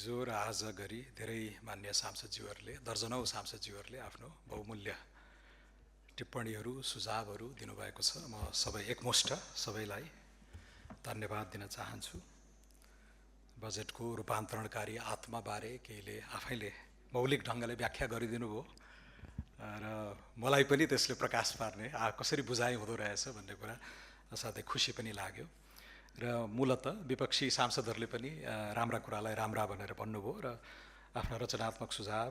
हिजो र आज गरी धेरै मान्य सांसदज्यूहरूले दर्जनौं सांसदज्यूहरूले आफ्नो बहुमूल्य टिप्पणीहरू सुझावहरू दिनुभएको छ। म सबै एकमुष्ट सबैलाई धन्यवाद दिन चाहन्छु। बजेटको रूपान्तरणकारी आत्माबारे केहीले आफैले मौलिक ढङ्गले व्याख्या गरिदिनु भयो र मलाई पनि त्यसले प्रकाश पार्ने कसरी बुझाइ हुँदो रहेछ भन्ने कुरा असाध्यै खुसी पनि लाग्यो। र मूलत विपक्षी सांसदहरूले पनि राम्रा कुरालाई राम्रा भनेर भन्नुभयो र आफ्ना रचनात्मक सुझाव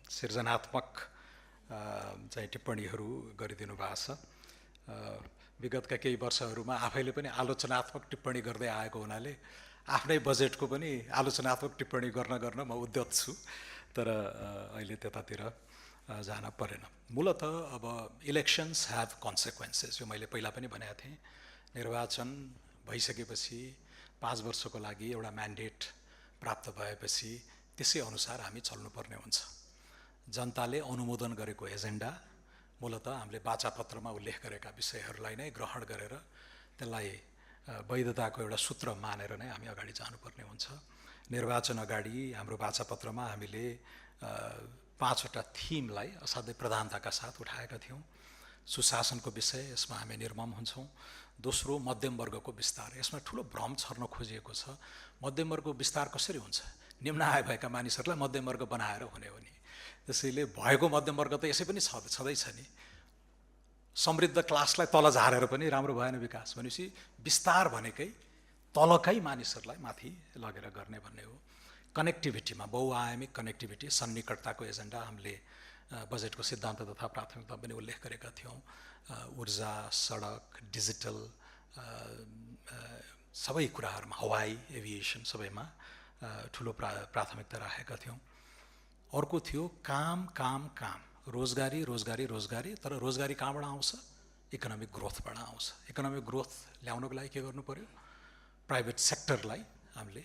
सृजनात्मक चाहिँ टिप्पणीहरू गरिदिनु भएको छ। विगतका केही वर्षहरूमा आफैले पनि आलोचनात्मक टिप्पणी गर्दै आएको हुनाले आफ्नै बजेटको पनि आलोचनात्मक टिप्पणी गर्न म उद्यत छु, तर अहिले त्यतातिर जान परेन। मूलत अब इलेक्सन्स ह्याभ कन्सिक्वेन्सेस, यो मैले पहिला पनि भनेको थिएँ। निर्वाचन भइसकेपछि 5 वर्षको लागि एउटा म्यान्डेट प्राप्त भएपछि त्यसै अनुसार हामी चल्नुपर्ने हुन्छ। जनताले अनुमोदन गरेको एजेन्डा मूलत हामीले वाचापत्रमा उल्लेख गरेका विषयहरूलाई नै ग्रहण गरेर त्यसलाई वैधताको एउटा सूत्र मानेर नै हामी अगाडि जानुपर्ने हुन्छ। निर्वाचन अगाडि हाम्रो वाचापत्रमा हामीले 5वटा थिमलाई असाध्यै प्रधानताका साथ उठाएका थियौँ। सुशासनको विषय, यसमा हामी निर्मम हुन्छौँ। दोस्रो, मध्यम वर्गको विस्तार, यसमा ठुलो भ्रम छर्न खोजिएको छ। मध्यम वर्गको विस्तार कसरी हुन्छ? निम्न आय भएका मानिसहरूलाई मध्यम वर्ग बनाएर हुने हो नि। त्यसैले भएको मध्यम वर्ग त यसै पनि छँदैछ नि। समृद्ध क्लासलाई तल झारेर पनि राम्रो भएन विकास। भनेपछि विस्तार भनेकै तलकै मानिसहरूलाई माथि लगेर गर्ने भन्ने हो। कनेक्टिभिटीमा बहुआयामिक कनेक्टिभिटी, सन्निकटताको एजेन्डा हामीले बजेटको सिद्धान्त तथा प्राथमिकता पनि उल्लेख गरेका थियौँ। ऊर्जा, सडक, डिजिटल सबै कुराहरूमा, हवाई एभिएसन सबैमा ठुलो प्राथमिकता राखेका थियौँ। अर्को थियो काम काम काम, रोजगारी रोजगारी रोजगारी। तर रोजगारी कहाँबाट आउँछ? इकोनोमिक ग्रोथबाट आउँछ। इकोनोमिक ग्रोथ ल्याउनको लागि के गर्नु पर्यो? प्राइभेट सेक्टरलाई हामीले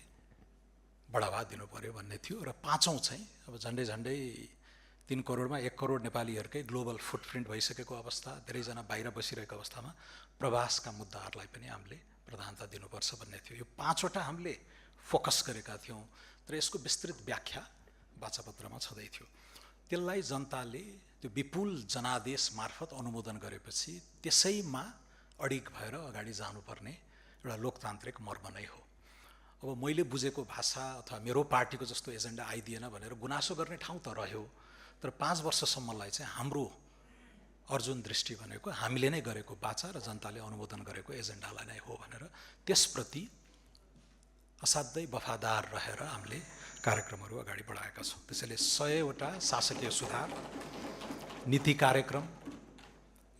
बढावा दिनु पर्यो भन्ने थियो। र पाँचौँ चाहिँ अब झन्डै 3 करोडमा 1 करोड नेपालीहरूकै ग्लोबल फुटप्रिन्ट भइसकेको अवस्था, धेरैजना बाहिर बसिरहेको अवस्थामा प्रवासका मुद्दाहरूलाई पनि हामीले प्रधानता दिनुपर्छ भन्ने थियो। यो 5वटा हामीले फोकस गरेका थियौँ, तर यसको विस्तृत व्याख्या वाचापत्रमा छँदै थियो। त्यसलाई जनताले त्यो विपुल जनादेश मार्फत अनुमोदन गरेपछि त्यसैमा अडिग भएर अगाडि जानुपर्ने एउटा लोकतान्त्रिक मर्म नै हो। अब मैले बुझेको भाषा अथवा मेरो पार्टीको जस्तो एजेन्डा आइदिएन भनेर गुनासो गर्ने ठाउँ त रह्यो, तर 5 वर्षसम्मलाई चाहिँ हाम्रो अर्जुन दृष्टि भनेको हामीले नै गरेको बाचा र जनताले अनुमोदन गरेको एजेन्डालाई नै हो भनेर त्यसप्रति असाध्यै वफादार रहेर हामीले कार्यक्रमहरू अगाडि बढाएका छौँ। त्यसैले 100वटा शासकीय सुधार, नीति कार्यक्रम,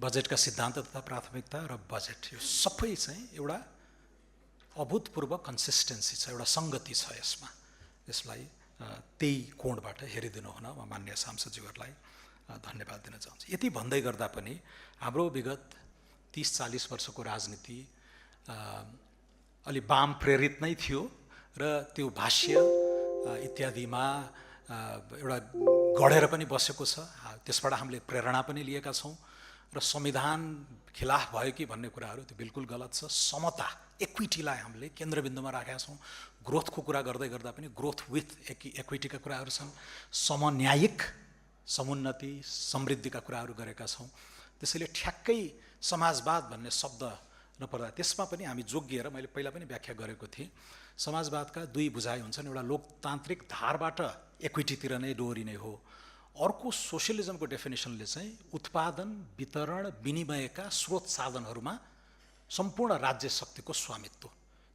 बजेटका सिद्धान्त तथा प्राथमिकता र बजेट, यो सबै चाहिँ एउटा अभूतपूर्व कन्सिस्टेन्सी छ, एउटा सङ्गति छ यसमा। यसलाई त्यही कोणबाट हेरिदिनु हुन म मान्य सांसदज्यूहरूलाई धन्यवाद दिन चाहन्छु। यति भन्दै गर्दा पनि हाम्रो विगत 30-40 वर्षको राजनीति अलि वाम प्रेरित नै थियो र त्यो भाष्य इत्यादिमा एउटा गढेर पनि बसेको छ। त्यसबाट हामीले प्रेरणा पनि लिएका छौँ र संविधान खिलाफ भयो कि भन्ने कुराहरू त्यो बिल्कुल गलत छ। समता, इक्विटीलाई हामीले केन्द्रबिन्दुमा राखेका छौँ। ग्रोथको कुरा गर्दै गर्दा पनि ग्रोथ विथ इक्विटीका कुराहरू छन्। समन्यायिक समुन्नति समृद्धिका कुराहरू गरेका छौँ। त्यसैले ठ्याक्कै समाजवाद भन्ने शब्द नपर्दा त्यसमा पनि हामी जोगिएर, मैले पहिला पनि व्याख्या गरेको थिएँ, समाजवादका 2 बुझाइ हुन्छन्। एउटा लोकतान्त्रिक धारबाट इक्विटीतिर नै डोहोरिने हो। अर्को सोसियलिजमको डेफिनेसनले चाहिँ उत्पादन, वितरण, विनिमयका स्रोत साधनहरूमा सम्पूर्ण राज्य शक्तिको स्वामित्व,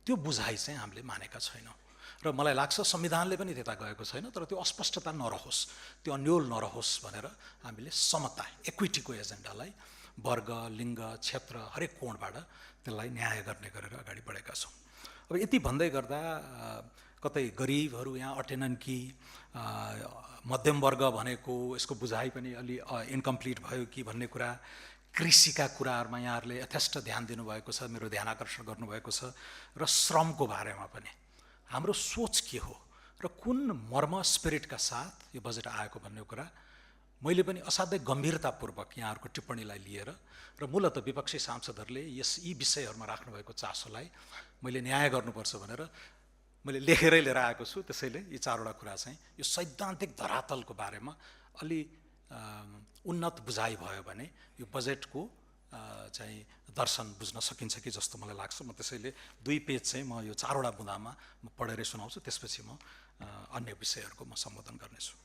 त्यो बुझाइ चाहिँ हामीले मानेका छैनौँ। र मलाई लाग्छ संविधानले पनि त्यता गएको छैन, तर त्यो अस्पष्टता नरहोस्, त्यो अन्यल नरहोस् भनेर हामीले समता, इक्विटीको एजेन्डालाई वर्ग, लिङ्ग, क्षेत्र हरेक कोणबाट त्यसलाई न्याय गर्ने गरेर अगाडि बढेका छौँ। अब यति भन्दै गर्दा कतै गरिबहरू यहाँ अटेनन् कि मध्यम वर्ग भनेको यसको बुझाइ पनि अलि इन्कम्प्लिट भयो कि भन्ने कुरा, कृषिका कुराहरूमा यहाँहरूले यथेष्ट ध्यान दिनुभएको छ, मेरो ध्यान आकर्षण गर्नुभएको छ, र श्रमको बारेमा पनि हाम्रो सोच के हो र कुन मर्म स्पिरिटका साथ यो बजेट आएको भन्ने कुरा मैले पनि असाध्यै गम्भीरतापूर्वक यहाँहरूको टिप्पणीलाई लिएर र मूलत विपक्षी सांसदहरूले यी विषयहरूमा राख्नुभएको चासोलाई मैले न्याय गर्नुपर्छ भनेर मैले लेखेरै लिएर आएको छु, त्यसैले यी चारवटा कुरा चाहिँ यो सैद्धान्तिक धरातलको बारेमा अलि उन्नत बुझाइ भयो भने यो बजेटको चाहिँ दर्शन बुझ्न सकिन्छ कि जस्तो मलाई लाग्छ। म त्यसैले 2 पेज चाहिँ म यो चारवटा बुँदामा म पढेरै सुनाउँछु, त्यसपछि म अन्य विषयहरूको म सम्बोधन गर्नेछु।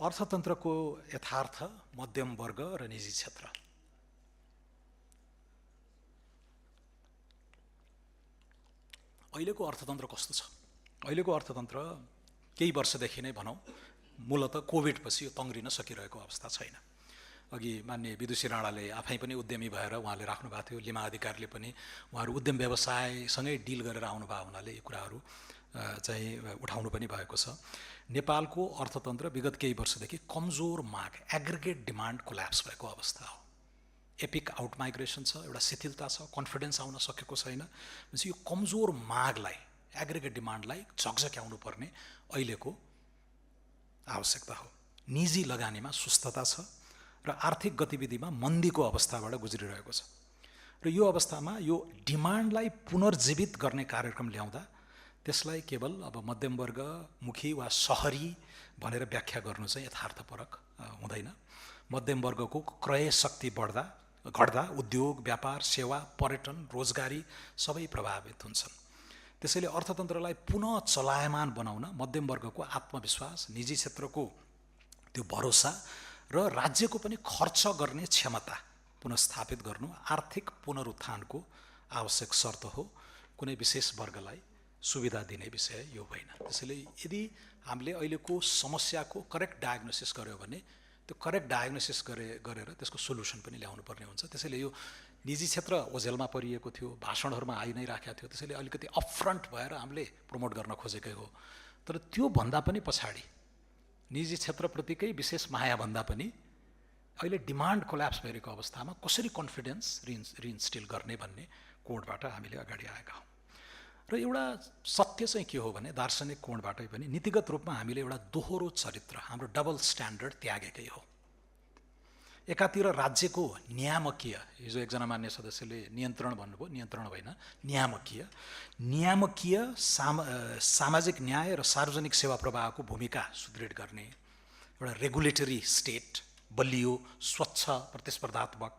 अर्थतन्त्रको यथार्थ, मध्यम वर्ग र निजी क्षेत्र। अहिलेको अर्थतन्त्र कस्तो छ? अहिलेको अर्थतन्त्र केही वर्षदेखि नै भनौँ मूलतः कोभिडपछि यो तङ्ग्रिन सकिरहेको अवस्था छैन। अघि माननीय विदुषी राणाले आफै पनि उद्यमी भएर उहाँले राख्नु भएको थियो, लिमा अधिकारीले पनि उहाँहरू उद्यम व्यवसायसँगै डिल गरेर आउनुभयो हुनाले यो कुराहरू चाहिँ उठाउनु पनि भएको छ। नेपालको अर्थतन्त्र विगत केही वर्षदेखि कमजोर माग, एग्रिगेट डिमान्ड कोल्याप्स भएको अवस्था हो। एपिक आउट माइग्रेसन छ, एउटा शिथिलता छ, कन्फिडेन्स आउन सकेको छैन। भनेपछि यो कमजोर मागलाई, एग्रिगेट डिमान्डलाई झकझक्याउनु पर्ने अहिलेको आवश्यकता हो। निजी लगानीमा सुस्तता छ र आर्थिक गतिविधिमा मन्दीको अवस्थाबाट गुज्रिरहेको छ। र यो अवस्थामा यो डिमान्डलाई पुनर्जीवित गर्ने कार्यक्रम ल्याउँदा त्यसलाई केवल अब मध्यमवर्गमुखी वा सहरी भनेर व्याख्या गर्नु चाहिँ यथार्थपरक हुँदैन। मध्यमवर्गको क्रय शक्ति घट्दा उद्योग, व्यापार, सेवा, पर्यटन, रोजगारी सबै प्रभावित हुन्छन्। त्यसैले अर्थतन्त्रलाई पुनः चलायमान बनाउन मध्यमवर्गको आत्मविश्वास, निजी क्षेत्रको त्यो भरोसा र राज्यको पनि खर्च गर्ने क्षमता पुनर्स्थापित गर्नु आर्थिक पुनरुत्थानको आवश्यक शर्त हो। कुनै विशेष वर्गलाई सुविधा दिने विषय यो होइन। त्यसैले यदि हामीले अहिलेको समस्याको करेक्ट डायग्नोसिस गर्यो भने त्यो करेक्ट डायग्नोसिस गरेर त्यसको सोल्युसन पनि ल्याउनु पर्ने हुन्छ। त्यसैले यो निजी क्षेत्र ओझेलमा परिएको थियो, भाषणहरूमा आइ नै राखेको थियो, त्यसैले अलिकति अपफ्रन्ट भएर हामीले प्रमोट गर्न खोजेकै हो। तर त्यो भन्दा पनि पछाडि निजी क्षेत्रप्रतिकै विशेष माया भन्दा पनि अहिले डिमान्ड कोल्याप्स भइरहेको अवस्थामा कसरी कन्फिडेन्स रिइन्स्टिल गर्ने भन्ने कोणबाट हामीले अगाडि आएका हौँ। र एउटा सत्य चाहिँ के हो भने दार्शनिक कोणबाटै पनि नीतिगत रूपमा हामीले एउटा दोहोरो चरित्र, हाम्रो डबल स्ट्यान्डर्ड त्यागेकै हो। एकातिर राज्यको नियामकीय, हिजो एकजना मान्य सदस्यले नियन्त्रण भन्नुभयो, नियन्त्रण होइन, नियामकीय सामाजिक न्याय र सार्वजनिक सेवा प्रवाहको भूमिका सुदृढ गर्ने एउटा रेगुलेटरी स्टेट बलियो, स्वच्छ, प्रतिस्पर्धात्मक।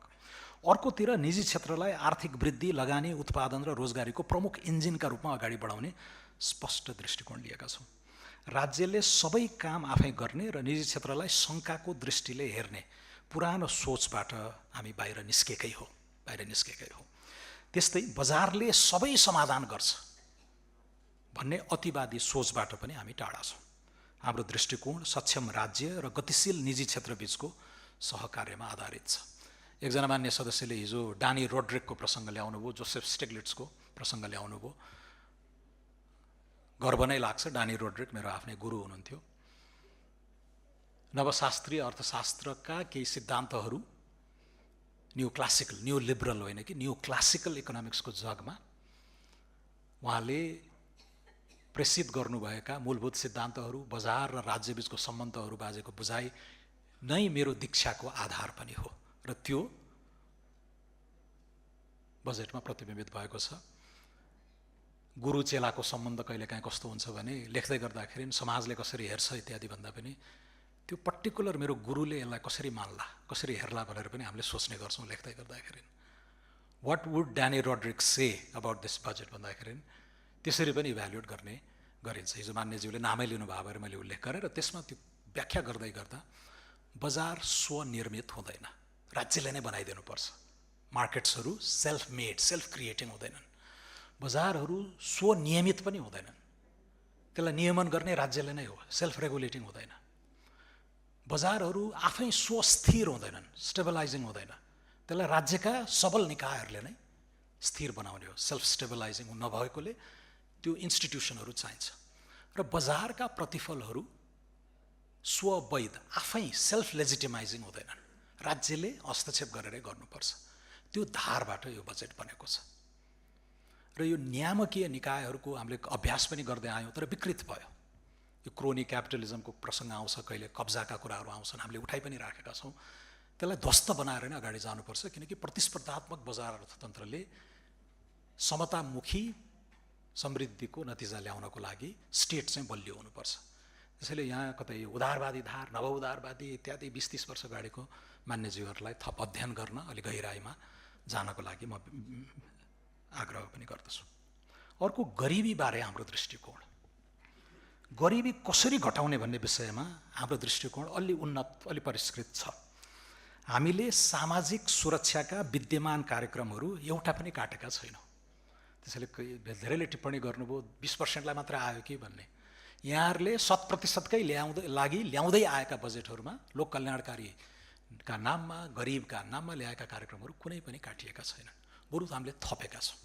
अर्कोतिर निजी क्षेत्रलाई आर्थिक वृद्धि, लगानी, उत्पादन र रोजगारीको प्रमुख इन्जिनका रूपमा अगाडि बढाउने स्पष्ट दृष्टिकोण लिएका छौँ। राज्यले सबै काम आफै गर्ने र निजी क्षेत्रलाई शङ्काको दृष्टिले हेर्ने पुरानो सोचबाट हामी बाहिर निस्केकै हो। त्यस्तै बजारले सबै समाधान गर्छ भन्ने अतिवादी सोचबाट पनि हामी टाढा छौँ। हाम्रो दृष्टिकोण सक्षम राज्य र गतिशील निजी क्षेत्रबीचको सहकार्यमा आधारित छ। एकजना मान्य सदस्यले हिजो डानी रोड्रिकको प्रसङ्ग ल्याउनुभयो, जोसेफ स्टिग्लिट्सको प्रसङ्ग ल्याउनुभयो। गर्व नै लाग्छ, डानी रोड्रिक मेरो आफ्नै गुरु हुनुहुन्थ्यो। नवशास्त्रीय अर्थशास्त्रका केही सिद्धान्तहरू न्यू क्लासिकल, न्यू लिबरल होइन कि न्यू क्लासिकल इकोनोमिक्सको जगमा उहाँले प्रेषित गर्नुभएका मूलभूत सिद्धान्तहरू, बजार र राज्यबीचको सम्बन्धहरू बाजेको बुझाइ नै मेरो दीक्षाको आधार पनि हो र त्यो बजेटमा प्रतिबिम्बित भएको छ। गुरु चेलाको सम्बन्ध कहिलेकाहीँ कस्तो हुन्छ भने लेख्दै गर्दाखेरि समाजले कसरी हेर्छ इत्यादि भन्दा पनि त्यो पर्टिकुलर मेरो गुरुले यसलाई कसरी मान्ला, कसरी हेर्ला भनेर पनि हामीले सोच्ने गर्छौँ लेख्दै गर्दाखेरि। What would Dani Rodrik say about this budget भन्दाखेरि त्यसरी पनि इभ्यालुएट गर्ने गरिन्छ। हिजो मान्यज्यूले नामै लिनुभयो भएर मैले उल्लेख गरेँ र त्यसमा त्यो व्याख्या गर्दै गर्दा बजार स्वनिर्मित हुँदैन, राज्यले नै बनाइदिनुपर्छ। मार्केट्सहरू सेल्फ मेड, सेल्फ क्रिएटिङ हुँदैनन्। बजारहरू स्वनियमित पनि हुँदैनन्, त्यसलाई नियमन गर्ने राज्यले नै हो, सेल्फ रेगुलेटिङ हुँदैन। बजारहरू आफै स्वस्थिर हुँदैनन्, स्टेबलाइजिङ हुँदैन, त्यसलाई राज्यका सबल निकायहरूले नै स्थिर बनाउने हो। सेल्फ स्टेबलाइजिङ नभएकोले त्यो इन्स्टिट्युसनहरू चाहिन्छ। र बजारका प्रतिफलहरू स्ववैध, आफै सेल्फ लेजिटिमाइजिङ हुँदैनन्, राज्यले हस्तक्षेप गरेरै गर्नुपर्छ। त्यो धारबाट यो बजेट बनेको छ। र यो नियामकीय निकायहरूको हामीले अभ्यास पनि गर्दै आयौँ, तर विकृत भयो। यो क्रोनी क्यापिटलिजमको प्रसङ्ग आउँछ, कहिले कब्जाका कुराहरू आउँछन्, हामीले उठाइ पनि राखेका छौँ। त्यसलाई ध्वस्त बनाएर नै अगाडि जानुपर्छ, किनकि प्रतिस्पर्धात्मक बजार अर्थतन्त्रले समतामुखी समृद्धिको नतिजा ल्याउनको लागि स्टेट चाहिँ बलियो हुनुपर्छ। त्यसैले यहाँ कतै उदारवादी धार, नव उदारवादी इत्यादि 20-30 वर्ष अगाडिको मान्यज्यूहरूलाई थप अध्ययन गर्न अलि गहिराईमा जानको लागि म आग्रह पनि गर्दछु। अर्को गरिबीबारे हाम्रो दृष्टिकोण, गरिबी कसरी घटाउने भन्ने विषयमा हाम्रो दृष्टिकोण अलि उन्नत, अलि परिष्कृत छ। हामीले सामाजिक सुरक्षाका विद्यमान कार्यक्रमहरू एउटा पनि काटेका छैनौँ। त्यसैले धेरैले टिप्पणी गर्नुभयो 20%लाई मात्र आयो कि भन्ने। यहाँहरूले 100%कै ल्याउँदै आएका बजेटहरूमा लोक कल्याणकारीका नाममा, गरिबका नाममा ल्याएका कार्यक्रमहरू कुनै पनि काटिएका छैनन्, बरु हामीले थपेका छौँ।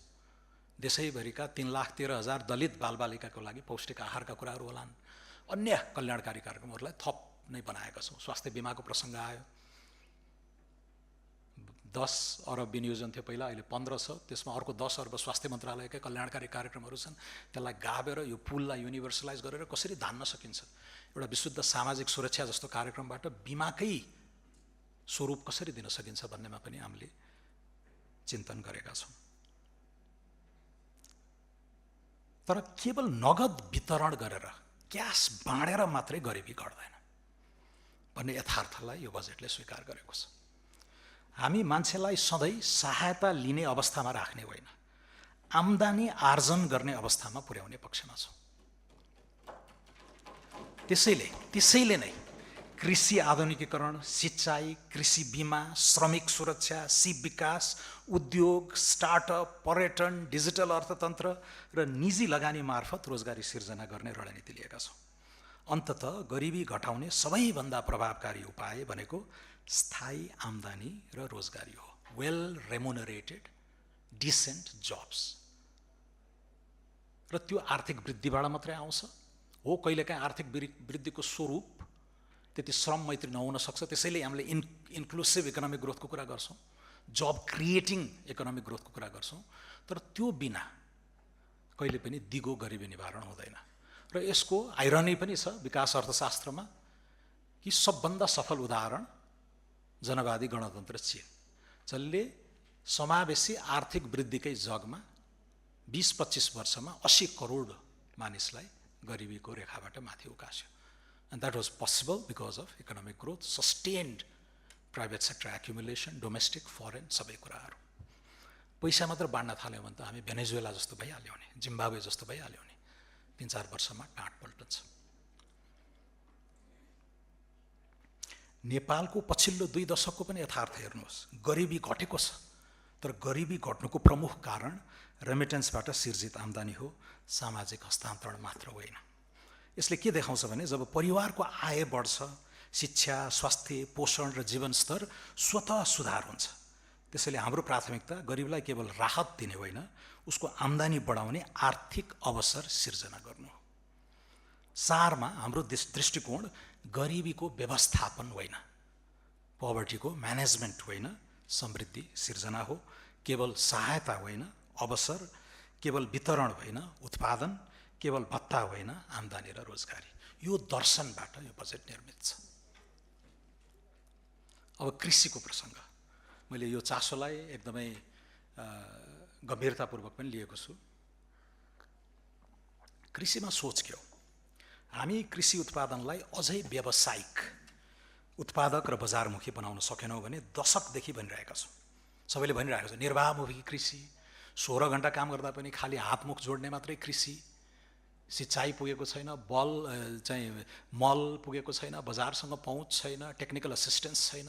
देशैभरिका 3,13,000 दलित बालबालिकाको लागि पौष्टिक आहारका कुराहरू होलान्, अन्य कल्याणकारी कार्यक्रमहरूलाई थप नै बनाएका छौँ। स्वास्थ्य बिमाको प्रसङ्ग आयो, 10 अरब विनियोजन थियो पहिला, अहिले 15 छ। त्यसमा अर्को 10 अर्ब स्वास्थ्य मन्त्रालयकै कल्याणकारी कार्यक्रमहरू छन्। त्यसलाई गाभेर यो पुललाई युनिभर्सलाइज गरेर कसरी धान्न सकिन्छ, एउटा विशुद्ध सामाजिक सुरक्षा जस्तो कार्यक्रमबाट बिमाकै स्वरूप कसरी दिन सकिन्छ भन्नेमा पनि हामीले चिन्तन गरेका छौँ। तर केवल नगद वितरण गरेर, क्यास बाँडेर मात्रै गरिबी घट्दैन भन्ने यथार्थलाई यो बजेटले स्वीकार गरेको छ। हामी मान्छेलाई सधैँ सहायता लिने अवस्थामा राख्ने होइन, आम्दानी आर्जन गर्ने अवस्थामा पुर्याउने पक्षमा छौँ। त्यसैले नै कृषि आधुनिकीकरण, सिँचाइ, कृषि बिमा, श्रमिक सुरक्षा, सिप विकास, उद्योग, स्टार्टअप, पर्यटन, डिजिटल अर्थतन्त्र र निजी लगानी मार्फत रोजगारी सिर्जना गर्ने रणनीति लिएका छौँ। अन्ततः गरिबी घटाउने सबैभन्दा प्रभावकारी उपाय भनेको स्थायी आम्दानी र रोजगारी हो। वेल रेमुनरेटेड डिसेन्ट जब्स, र त्यो आर्थिक वृद्धिबाट मात्रै आउँछ हो। कहिलेकाहीँ आर्थिक वृद्धिको स्वरूप त्यति श्रम मैत्री नहुन सक्छ। त्यसैले हामीले इन्क्लुसिभ इकोनोमिक ग्रोथको कुरा गर्छौँ, जब क्रिएटिङ इकोनोमिक ग्रोथको कुरा गर्छौँ। तर त्यो बिना कहिले पनि दिगो गरिबी निवारण हुँदैन। र यसको आइरनी पनि छ विकास अर्थशास्त्रमा कि सबभन्दा सफल उदाहरण जनवादी गणतन्त्र चीन, जसले समावेशी आर्थिक वृद्धिकै जगमा 20-25 वर्षमा 80 करोड मानिसलाई गरिबीको रेखाबाट माथि उकास्यो। And that was possible because of economic growth, sustained private sector accumulation, domestic, foreign, सबै कुराहरू। पैसा मात्र बाँड्न थाल्यौँ भने त हामी भेनेजुएला जस्तो भइहाल्यो नि, जिम्बाब्वे जस्तो भइहाल्यो नि, 3-4 वर्षमा टाँट पल्टन्छ। नेपालको पछिल्लो 2 दशकको पनि यथार्थ हेर्नुहोस्, गरिबी घटेको छ। तर गरिबी घट्नुको प्रमुख कारण रेमिटेन्सबाट सिर्जित आम्दानी हो, सामाजिक हस्तान्तरण मात्र होइन। यसले के देखाउँछ भने जब परिवारको आय बढ्छ, शिक्षा, स्वास्थ्य, पोषण र जीवनस्तर स्वतः सुधार हुन्छ। त्यसैले हाम्रो प्राथमिकता गरिबलाई केवल राहत दिने होइन, उसको आम्दानी बढाउने आर्थिक अवसर सिर्जना गर्नु हो। सारमा हाम्रो दृष्टिकोण गरिबीको व्यवस्थापन होइन, पोभर्टीको म्यानेजमेन्ट होइन, समृद्धि सिर्जना हो। केवल सहायता होइन, अवसर, केवल वितरण होइन, उत्पादन, केवल भत्ता होइन, आम्दानी र रोजगारी। यो दर्शनबाट यो बजेट निर्मित छ। अब कृषिको प्रसङ्ग, मैले यो चासोलाई एकदमै गम्भीरतापूर्वक पनि लिएको छु। कृषिमा सोच के हो? हामी कृषि उत्पादनलाई अझै व्यावसायिक, उत्पादक र बजारमुखी बनाउन सकेनौँ भने दशकदेखि भनिरहेका छौँ, सबैले भनिरहेको छ निर्वाहमुखी कृषि, 16 घण्टा काम गर्दा पनि खालि हातमुख जोड्ने मात्रै कृषि, सिँचाइ पुगेको छैन, मल पुगेको छैन, बजारसँग पहुँच छैन, टेक्निकल असिस्टेन्स छैन।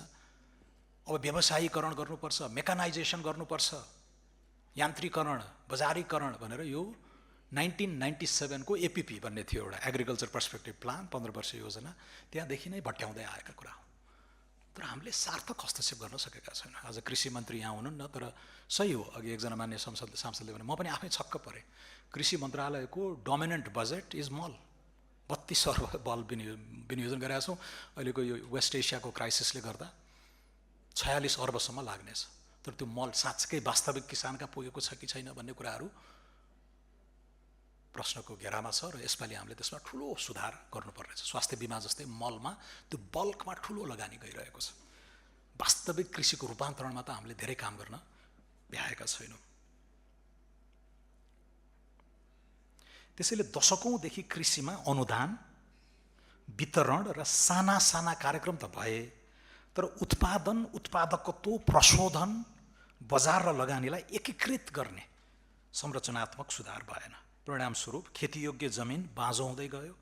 अब व्यवसायीकरण गर्नुपर्छ, मेकानाइजेसन गर्नुपर्छ, यान्त्रिकरण, बजारीकरण भनेर यो 1997 को एपीपी भन्ने थियो एउटा एग्रिकल्चर पर्सपेक्टिभ प्लान, 15 वर्ष योजना, त्यहाँदेखि नै भट्याउँदै आएका कुरा हो। तर हामीले सार्थक हस्तक्षेप गर्न सकेका छैनौँ। आज कृषि मन्त्री यहाँ हुनुहुन्न, तर सही हो, अघि एकजना मान्य सांसदले भने म पनि आफै छक्क परेँ। कृषि मन्त्रालयको डोमिनेन्ट बजेट इज मल, 32 अर्ब बल विनियोजन गरेका छौँ। अहिलेको यो वेस्ट एसियाको क्राइसिसले गर्दा 46 अर्बसम्म लाग्नेछ। तर त्यो मल साँच्चै वास्तविक किसानका पुगेको छ कि छैन भन्ने कुराहरू प्रश्नको घेरामा छ। र यसपालि हामीले त्यसमा ठुलो सुधार गर्नुपर्नेछ। स्वास्थ्य बिमा जस्तै मलमा त्यो बल्कमा ठुलो लगानी गइरहेको छ। वास्तविक कृषिको रूपान्तरणमा त हामीले धेरै काम गर्न भ्याएका छैनौँ। त्यसैले दशकौँदेखि कृषिमा अनुदान वितरण र साना साना कार्यक्रम त भए, तर उत्पादन, उत्पादकत्व, प्रशोधन, बजार र लगानीलाई एकीकृत गर्ने संरचनात्मक सुधार भएन। परिणामस्वरूप खेतीयोग्य जमिन बाँझो हुँदै गयो,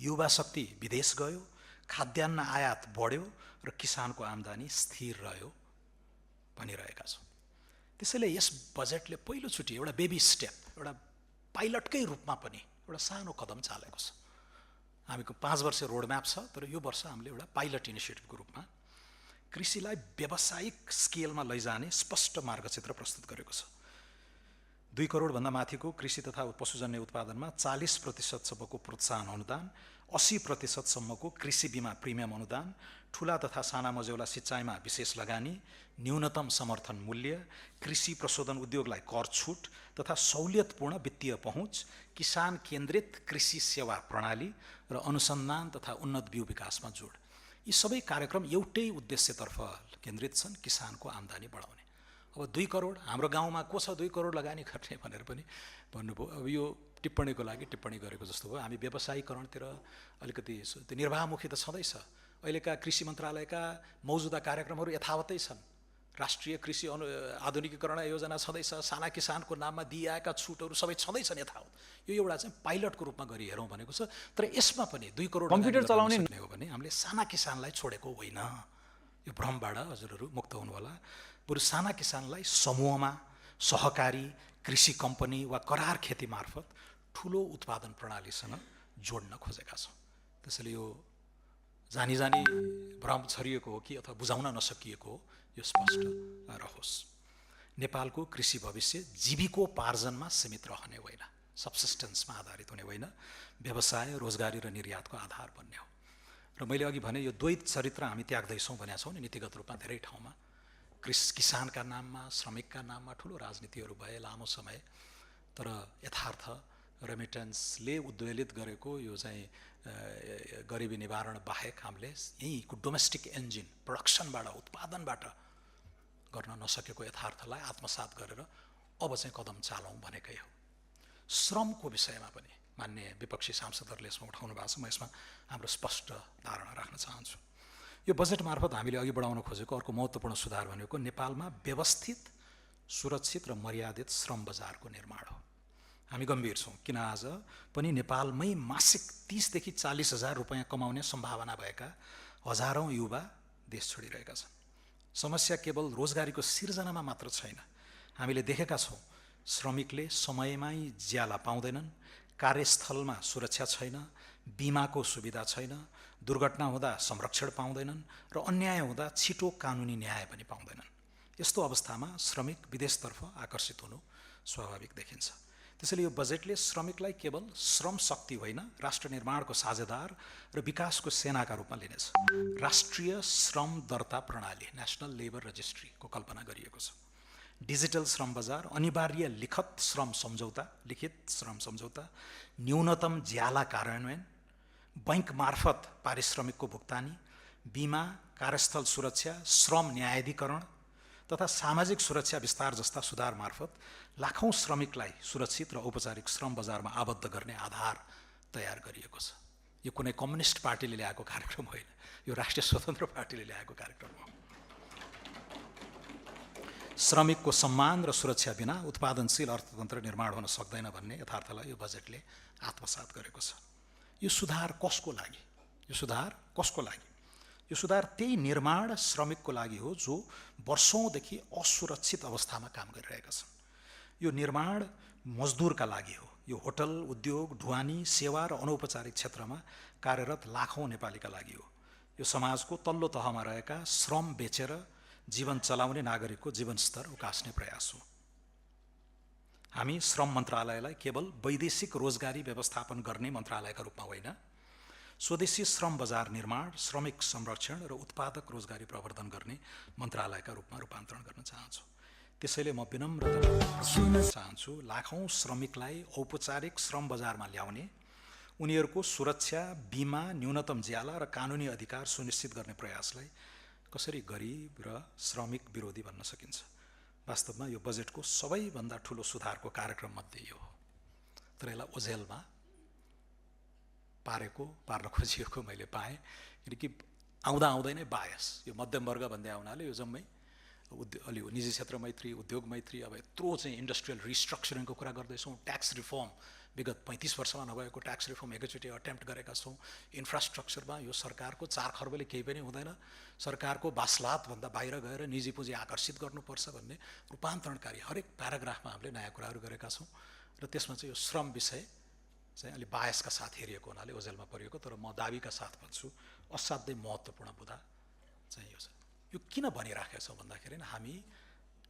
युवा शक्ति विदेश गयो, खाद्यान्न आयात बढ्यो र किसानको आम्दानी स्थिर रह्यो भनिरहेका छौँ। त्यसैले यस बजेटले पहिलोचोटि एउटा बेबी स्टेप, एउटा पाइलटकै रूपमा पनि एउटा सानो कदम चालेको छ। हामीको 5 वर्ष रोडम्याप छ, तर यो वर्ष हामीले एउटा पाइलट इनिसिएटिभको रूपमा कृषिलाई व्यावसायिक स्केलमा लैजाने स्पष्ट मार्गचित्र प्रस्तुत गरेको छ। 2 करोडभन्दा माथिको कृषि तथा पशुजन्य उत्पादनमा 40% प्रोत्साहन अनुदान, 80% कृषि बीमा प्रिमियम अनुदान, ठुला तथा साना मझौला सिँचाइमा विशेष लगानी, न्यूनतम समर्थन मूल्य, कृषि प्रशोधन उद्योगलाई कर छुट तथा सहुलियतपूर्ण वित्तीय पहुँच, किसान केन्द्रित कृषि सेवा प्रणाली र अनुसन्धान तथा उन्नत बिउ विकासमा जोड। यी सबै कार्यक्रम एउटै उद्देश्यतर्फ केन्द्रित छन्, किसानको आम्दानी बढाउने। अब 2 करोड हाम्रो गाउँमा को छ 2 करोड लगानी गर्ने भनेर पनि भन्नुभयो। अब यो टिप्पणीको लागि टिप्पणी गरेको जस्तो भयो। हामी व्यवसायीकरणतिर अलिकति त्यो निर्वाहमुखी त छँदैछ। अहिलेका कृषि मन्त्रालयका मौजुदा कार्यक्रमहरू यथावतै छन्। राष्ट्रिय कृषि आधुनिकीकरण योजना छँदैछ, साना किसानको नाममा दिइएका छुटहरू सबै छँदैछन् यथावत। यो एउटा चाहिँ पाइलटको रूपमा गरी हेरौँ भनेको छ। तर यसमा पनि 2 करोड कम्प्युटर चलाउने हो भने हामीले साना किसानलाई छोडेको होइन। यो भ्रमबाट हजुरहरू मुक्त हुनु होला। बरु साना किसानलाई समूहमा, सहकारी, कृषि कम्पनी वा करार खेती मार्फत ठुलो उत्पादन प्रणालीसँग जोड्न खोजेका छौँ। त्यसैले यो जानी जानी भ्रम छरिएको हो कि अथवा बुझाउन नसकिएको हो, यो स्पष्ट रहोस्। नेपालको कृषि भविष्य जीविकोपार्जनमा सीमित रहने होइन, सबसिस्टेन्समा आधारित हुने होइन, व्यवसाय, रोजगारी र निर्यातको आधार बन्ने हो। र मैले अघि भने यो द्वैत चरित्र हामी त्याग्दैछौँ भनेका छौँ नि नीतिगत रूपमा धेरै ठाउँमा। किसानका नाममा, श्रमिकका नाममा ठुलो राजनीतिहरू भए लामो समय, तर यथार्थ रेमिटेन्सले उद्वेलित गरेको यो चाहिँ गरिबी निवारण बाहेक हामीले यहीँको डोमेस्टिक इन्जिन प्रोडक्सनबाट, उत्पादनबाट गर्न नसकेको यथार्थलाई आत्मसात गरेर अब चाहिँ कदम चालौँ भनेकै हो। श्रमको विषयमा पनि मान्य विपक्षी सांसदहरूले यसमा उठाउनु भएको छ। म यसमा हाम्रो स्पष्ट धारणा राख्न चाहन्छु। यो बजेट मार्फत हामीले अघि बढाउन खोजेको अर्को महत्त्वपूर्ण सुधार भनेको नेपालमा व्यवस्थित, सुरक्षित र मर्यादित श्रम बजारको निर्माण हो। हामी गम्भीर छौँ, किन आज पनि नेपालमै मासिक 30 देखि 40 हजार रुपैयाँ कमाउने सम्भावना भएका हजारौँ युवा देश छोडिरहेका छन्। समस्या केवल रोजगारीको सिर्जनामा मात्र छैन। हामीले देखेका छौँ श्रमिकले समयमै ज्याला पाउँदैनन्, कार्यस्थलमा सुरक्षा छैन, बिमाको सुविधा छैन, दुर्घटना हुँदा संरक्षण पाउँदैनन् र अन्याय हुँदा छिटो कानुनी न्याय पनि पाउँदैनन्। यस्तो अवस्थामा श्रमिक विदेशतर्फ आकर्षित हुनु स्वाभाविक देखिन्छ। त्यसैले यो बजेटले श्रमिकलाई केवल श्रम शक्ति होइन, राष्ट्र निर्माणको साझेदार र विकासको सेनाका रूपमा लिनेछ। राष्ट्रिय श्रम दर्ता प्रणाली, नेशनल लेबर रजिस्ट्रीको कल्पना गरिएको छ। डिजिटल श्रम बजार, अनिवार्य लिखित श्रम सम्झौता, न्यूनतम ज्याला कार्यान्वयन, बैंक मार्फत पारिश्रमिकको भुक्तानी, बिमा, कार्यस्थल सुरक्षा, श्रम न्यायाधिकरण तथा सामाजिक सुरक्षा विस्तार जस्ता सुधार मार्फत लाखौँ श्रमिकलाई सुरक्षित र औपचारिक श्रम बजारमा आबद्ध गर्ने आधार तयार गरिएको छ। यो कुनै कम्युनिस्ट पार्टीले ल्याएको कार्यक्रम होइन, यो राष्ट्रिय स्वतन्त्र पार्टीले ल्याएको कार्यक्रम हो। श्रमिकको सम्मान र सुरक्षा बिना उत्पादनशील अर्थतन्त्र निर्माण हुन सक्दैन भन्ने यथार्थलाई यो बजेटले आत्मसात गरेको छ। यो सुधार कसको लागि? यो सुधार त्यही निर्माण श्रमिकको लागि हो जो वर्षौँदेखि असुरक्षित अवस्थामा काम गरिरहेका छन्। यो निर्माण मजदुरका लागि हो। यो होटल, उद्योग, ढुवानी, सेवा र अनौपचारिक क्षेत्रमा कार्यरत लाखौँ नेपालीका लागि हो। यो समाजको तल्लो तहमा रहेका श्रम बेचेर जीवन चलाउने नागरिकको जीवनस्तर उकास्ने प्रयास हो। हामी श्रम मन्त्रालयलाई केवल वैदेशिक रोजगारी व्यवस्थापन गर्ने मन्त्रालयका रूपमा होइन, स्वदेशी श्रम बजार निर्माण, श्रमिक संरक्षण र उत्पादक रोजगारी प्रवर्धन गर्ने मन्त्रालयका रूपमा रूपान्तरण गर्न चाहन्छु। त्यसैले म विनम्रता चाहन्छु, लाखौँ श्रमिकलाई औपचारिक श्रम बजारमा ल्याउने, उनीहरूको सुरक्षा, बिमा, न्यूनतम ज्याला र कानुनी अधिकार सुनिश्चित गर्ने प्रयासलाई कसरी गरिब र श्रमिक विरोधी भन्न सकिन्छ? वास्तवमा यो बजेटको सबैभन्दा ठुलो सुधारको कार्यक्रम मध्ये यो हो। तर यसलाई ओझेलमा पार्न खोजिएको मैले पाएँ, किनकि आउँदै नै बायस, यो मध्यम वर्ग भन्दै आउनाले यो जम्मै अलि निजी क्षेत्र मैत्री, उद्योग मैत्री, अब यत्रो चाहिँ इन्डस्ट्रियल रिस्ट्रक्चरिङको कुरा गर्दैछौँ, ट्याक्स रिफर्म विगत 35 वर्षमा नभएको ट्याक्स रिफर्म एकैचोटि अटेम्प्ट गरेका छौँ, इन्फ्रास्ट्रक्चरमा यो सरकारको 4 खर्बले केही पनि हुँदैन, सरकारको बासलातभन्दा बाहिर गएर निजी पुँजी आकर्षित गर्नुपर्छ भन्ने रूपान्तरणकारी हरेक प्याराग्राफमा हामीले नयाँ कुराहरू गरेका छौँ। र त्यसमा चाहिँ यो श्रम विषय चाहिँ अलि बायसका साथ हेरिएको हुनाले ओझेलमा परिएको, तर म दाबीका साथ भन्छु असाध्यै महत्त्वपूर्ण बुँदा चाहिँ यो छ। यो किन भनिराखेको छ भन्दाखेरि हामी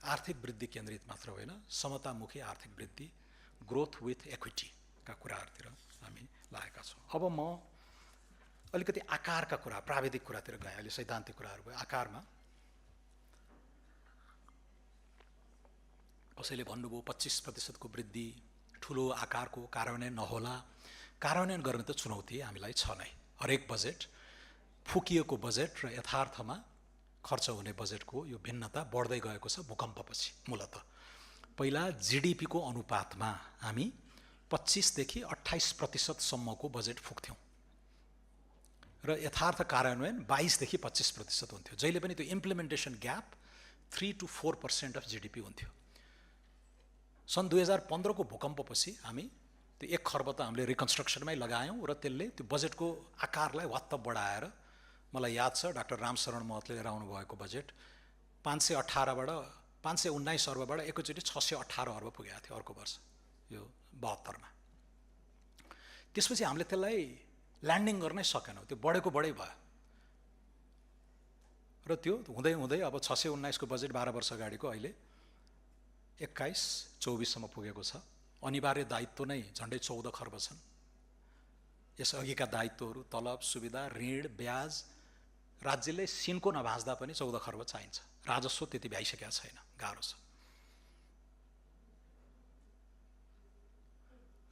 आर्थिक वृद्धि केन्द्रित मात्र होइन, समतामुखी आर्थिक वृद्धि, ग्रोथ विथ इक्विटीका कुराहरूतिर हामी लागेका छौँ। अब म अलिकति आकारका कुरा, प्राविधिक कुरातिर गएँ, अहिले सैद्धान्तिक कुराहरू भयो। आकारमा कसैले भन्नुभयो 25% वृद्धि ठुलो आकारको कार्यान्वयन नहोला। कार्यान्वयन गर्ने त चुनौती हामीलाई छ नै। हरेक बजेट, फुकिएको बजेट र यथार्थमा खर्च हुने बजेटको यो भिन्नता बढ्दै गएको छ भूकम्पपछि। मूलतः पहिला जीडीपीको अनुपातमा हामी 25 देखि 28% सम्मको बजेट फुक्थ्यौँ र यथार्थ कार्यान्वयन 22 देखि 25% हुन्थ्यो। जहिले पनि त्यो implementation gap 3 to 4% of GDP हुन्थ्यो। सन् 2015 को भूकम्पपछि हामी त्यो 1 खर्ब त हामीले रिकन्स्ट्रक्सनमै लगायौँ र त्यसले त्यो बजेटको आकारलाई वात्त बढाएर, मलाई याद छ डाक्टर रामशरण महतले लिएर आउनुभएको बजेट 519 अर्बबाट एकैचोटि 618 अर्ब पुगेको थियो अर्को वर्ष, यो 72मा। त्यसपछि हामीले त्यसलाई ल्यान्डिङ गर्नै सकेनौँ, त्यो बढेको बढै भयो र त्यो हुँदै हुँदै अब 619 को बजेट 12 वर्ष अगाडिको अहिले 21-24 सम्म पुगेको छ। अनिवार्य दायित्व नै झन्डै 14 खर्ब छन्। यसअघिका दायित्वहरू, तलब, सुविधा, ऋण, ब्याज, राज्यले सिनको नभाँच्दा पनि 14 खर्ब चाहिन्छ। राजस्व त्यति भ्याइसकेका छैन, गाह्रो छ।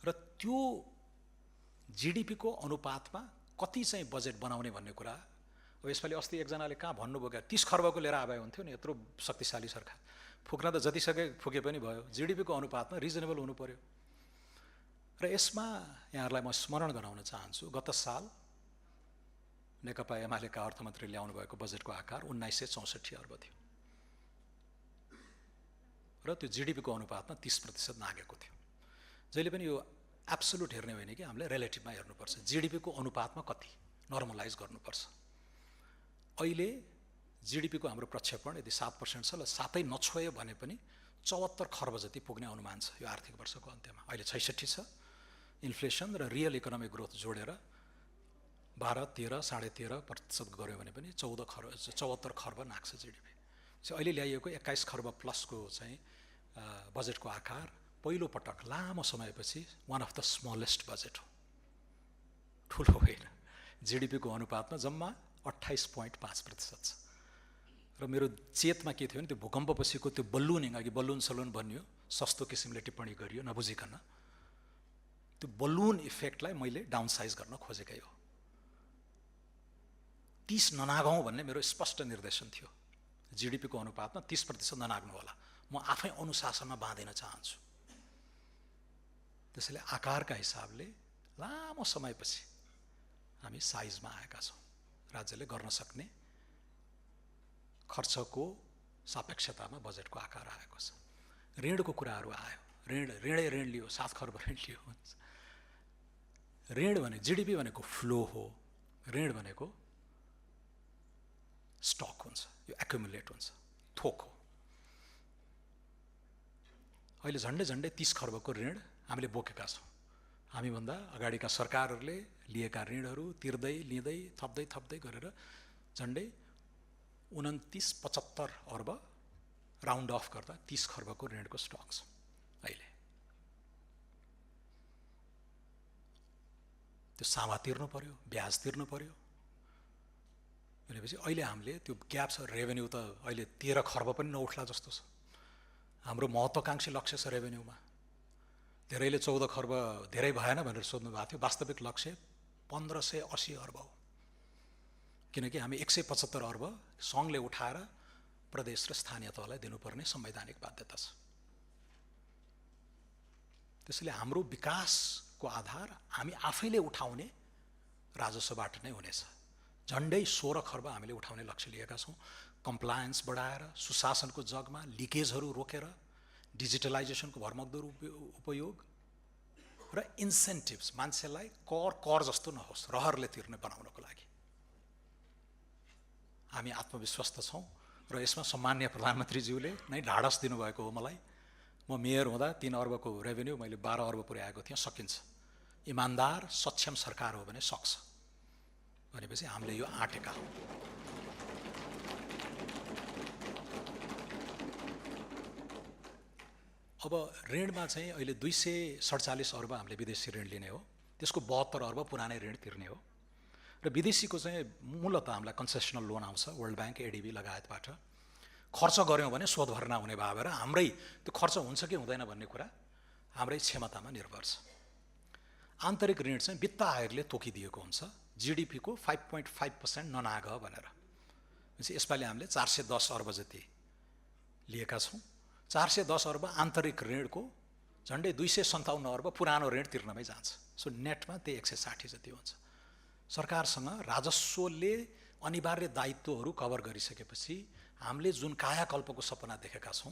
र त्यो जीडीपीको अनुपातमा कति चाहिँ बजेट बनाउने भन्ने कुरा अब यसपालि अस्ति एकजनाले कहाँ भन्नुभयो क्या 30 खर्बको लिएर आए हुन्थ्यो नि, यत्रो शक्तिशाली सरकार। फुक्न त जतिसके फुके पनि भयो, जीडीपीको अनुपातमा रिजनेबल हुनु पर्यो। र यसमा यहाँहरूलाई म स्मरण गराउन चाहन्छु, गत साल नेकपा एमालेका अर्थमन्त्री ल्याउनु भएको बजेटको आकार 1964 अर्ब थियो र त्यो जीडीपीको अनुपातमा 30% नागेको थियो। जहिले पनि यो एब्सोल्युट हेर्ने होइन कि हामीले रिलेटिभमा हेर्नुपर्छ। जीडीपीको अनुपातमा कति नर्मलाइज गर्नुपर्छ। अहिले जीडीपीको हाम्रो प्रक्षेपण यदि 7% छ, ल 7 नछोयो भने पनि 74 खर्ब जति पुग्ने अनुमान छ यो आर्थिक वर्षको अन्त्यमा। अहिले 66 छ। इन्फ्लेसन र रियल इकोनोमिक ग्रोथ जोडेर 12, 13, 13.5% गऱ्यो भने पनि 74 खर्ब नाग्छ जीडीपी। अहिले ल्याइएको 21 खर्ब प्लसको चाहिँ बजेटको आकार पहिलो पटक लामो समयपछि one of the smallest budget हो, ठुलो होइन। जीडीपीको अनुपातमा जम्मा 28.5% छ। र मेरो चेतमा के थियो भने त्यो भूकम्पपछिको त्यो बलुनिङ, अघि बलुन सलुन भनियो, सस्तो किसिमले टिप्पणी गरियो नबुझिकन, त्यो बलुन इफेक्टलाई मैले डाउनसाइज गर्न खोजेकै हो। 30 ननागौँ भन्ने मेरो स्पष्ट निर्देशन थियो। जीडीपीको अनुपातमा 30% ननाग्नु होला। म आफै अनुशासनमा बाँधिन चाहन्छु। त्यसैले आकारका हिसाबले लामो समयपछि हामी साइजमा आएका छौँ। राज्यले गर्न सक्ने खर्चको सापेक्षतामा बजेटको आकार आएको छ। ऋणको कुराहरू आयो। ऋण लियो, 7 खर्ब ऋण लियो। ऋण भने जीडीपी भनेको फ्लो हो, ऋण भनेको स्टक हुन्छ, यो एक्युमुलेट हुन्छ, थोक हो। अहिले झन्डै 30 खर्बको ऋण हामीले बोकेका छौँ। हामीभन्दा अगाडिका सरकारहरूले लिएका ऋणहरू तिर्दै लिँदै थप्दै गरेर झन्डै 29-75 अर्ब राउन्ड अफ गर्दा 30 खर्बको ऋणको स्टक छ अहिले। त्यो सामा तिर्नु पर्यो, ब्याज तिर्नु पर्यो भनेपछि अहिले हामीले त्यो ग्याप छ। रेभेन्यू त अहिले 13 खर्ब पनि नउठ्ला जस्तो छ। हाम्रो महत्त्वकांक्षी लक्ष्य छ रेभेन्यूमा। धेरैले 14 खर्ब धेरै भएन भनेर सोध्नु भएको थियो। वास्तविक लक्ष्य 1580 अर्ब हो, किनकि हामी 175 अर्ब सङ्घले उठाएर प्रदेश र स्थानीय तहलाई दिनुपर्ने संवैधानिक बाध्यता छ। त्यसैले हाम्रो विकासको आधार हामी आफैले उठाउने राजस्वबाट नै हुनेछ। झन्डै 16 खर्ब हामीले उठाउने लक्ष्य लिएका छौँ। कम्प्लायन्स बढाएर, सुशासनको जगमा लिकेजहरू रोकेर, डिजिटलाइजेसनको भरमग्दो उपयोग र इन्सेन्टिभ्स, मान्छेलाई कर जस्तो नहोस्, रहरले तिर्ने बनाउनको लागि हामी आत्मविश्वस्त छौँ। र यसमा सम्माननीय प्रधानमन्त्रीज्यूले नै ढाडस दिनुभएको हो मलाई। म मेयर हुँदा 3 अर्बको रेभेन्यू मैले 12 अर्ब पुर्याएको थिएँ। सकिन्छ, इमान्दार सक्षम सरकार हो भने सक्छ भनेपछि हामीले यो आँटेका हौँ। अब ऋणमा चाहिँ अहिले 247 अर्ब हामीले विदेशी ऋण लिने हो, त्यसको 72 अर्ब पुरानै ऋण तिर्ने हो। र विदेशीको चाहिँ मूलतः हामीलाई कन्सेसनल लोन आउँछ वर्ल्ड ब्याङ्क, एडिबी लगायतबाट। खर्च गऱ्यौँ भने शोध भर्ना हुने भयो भएर हाम्रै त्यो खर्च हुन्छ कि हुँदैन भन्ने कुरा हाम्रै क्षमतामा निर्भर छ। आन्तरिक ऋण चाहिँ वित्त आयोगले तोकिदिएको हुन्छ, जिडिपीको 5.5% ननाग भनेर। यसपालि हामीले 410 अर्ब जति लिएका छौँ। 410 अर्ब आन्तरिक ऋणको झन्डै 257 अर्ब पुरानो ऋण तिर्नमै जान्छ। सो नेटमा त्यही 160 जति हुन्छ। सरकारसँग राजस्वले अनिवार्य दायित्वहरू कभर गरिसकेपछि हामीले जुन कायाकल्पको सपना देखेका छौँ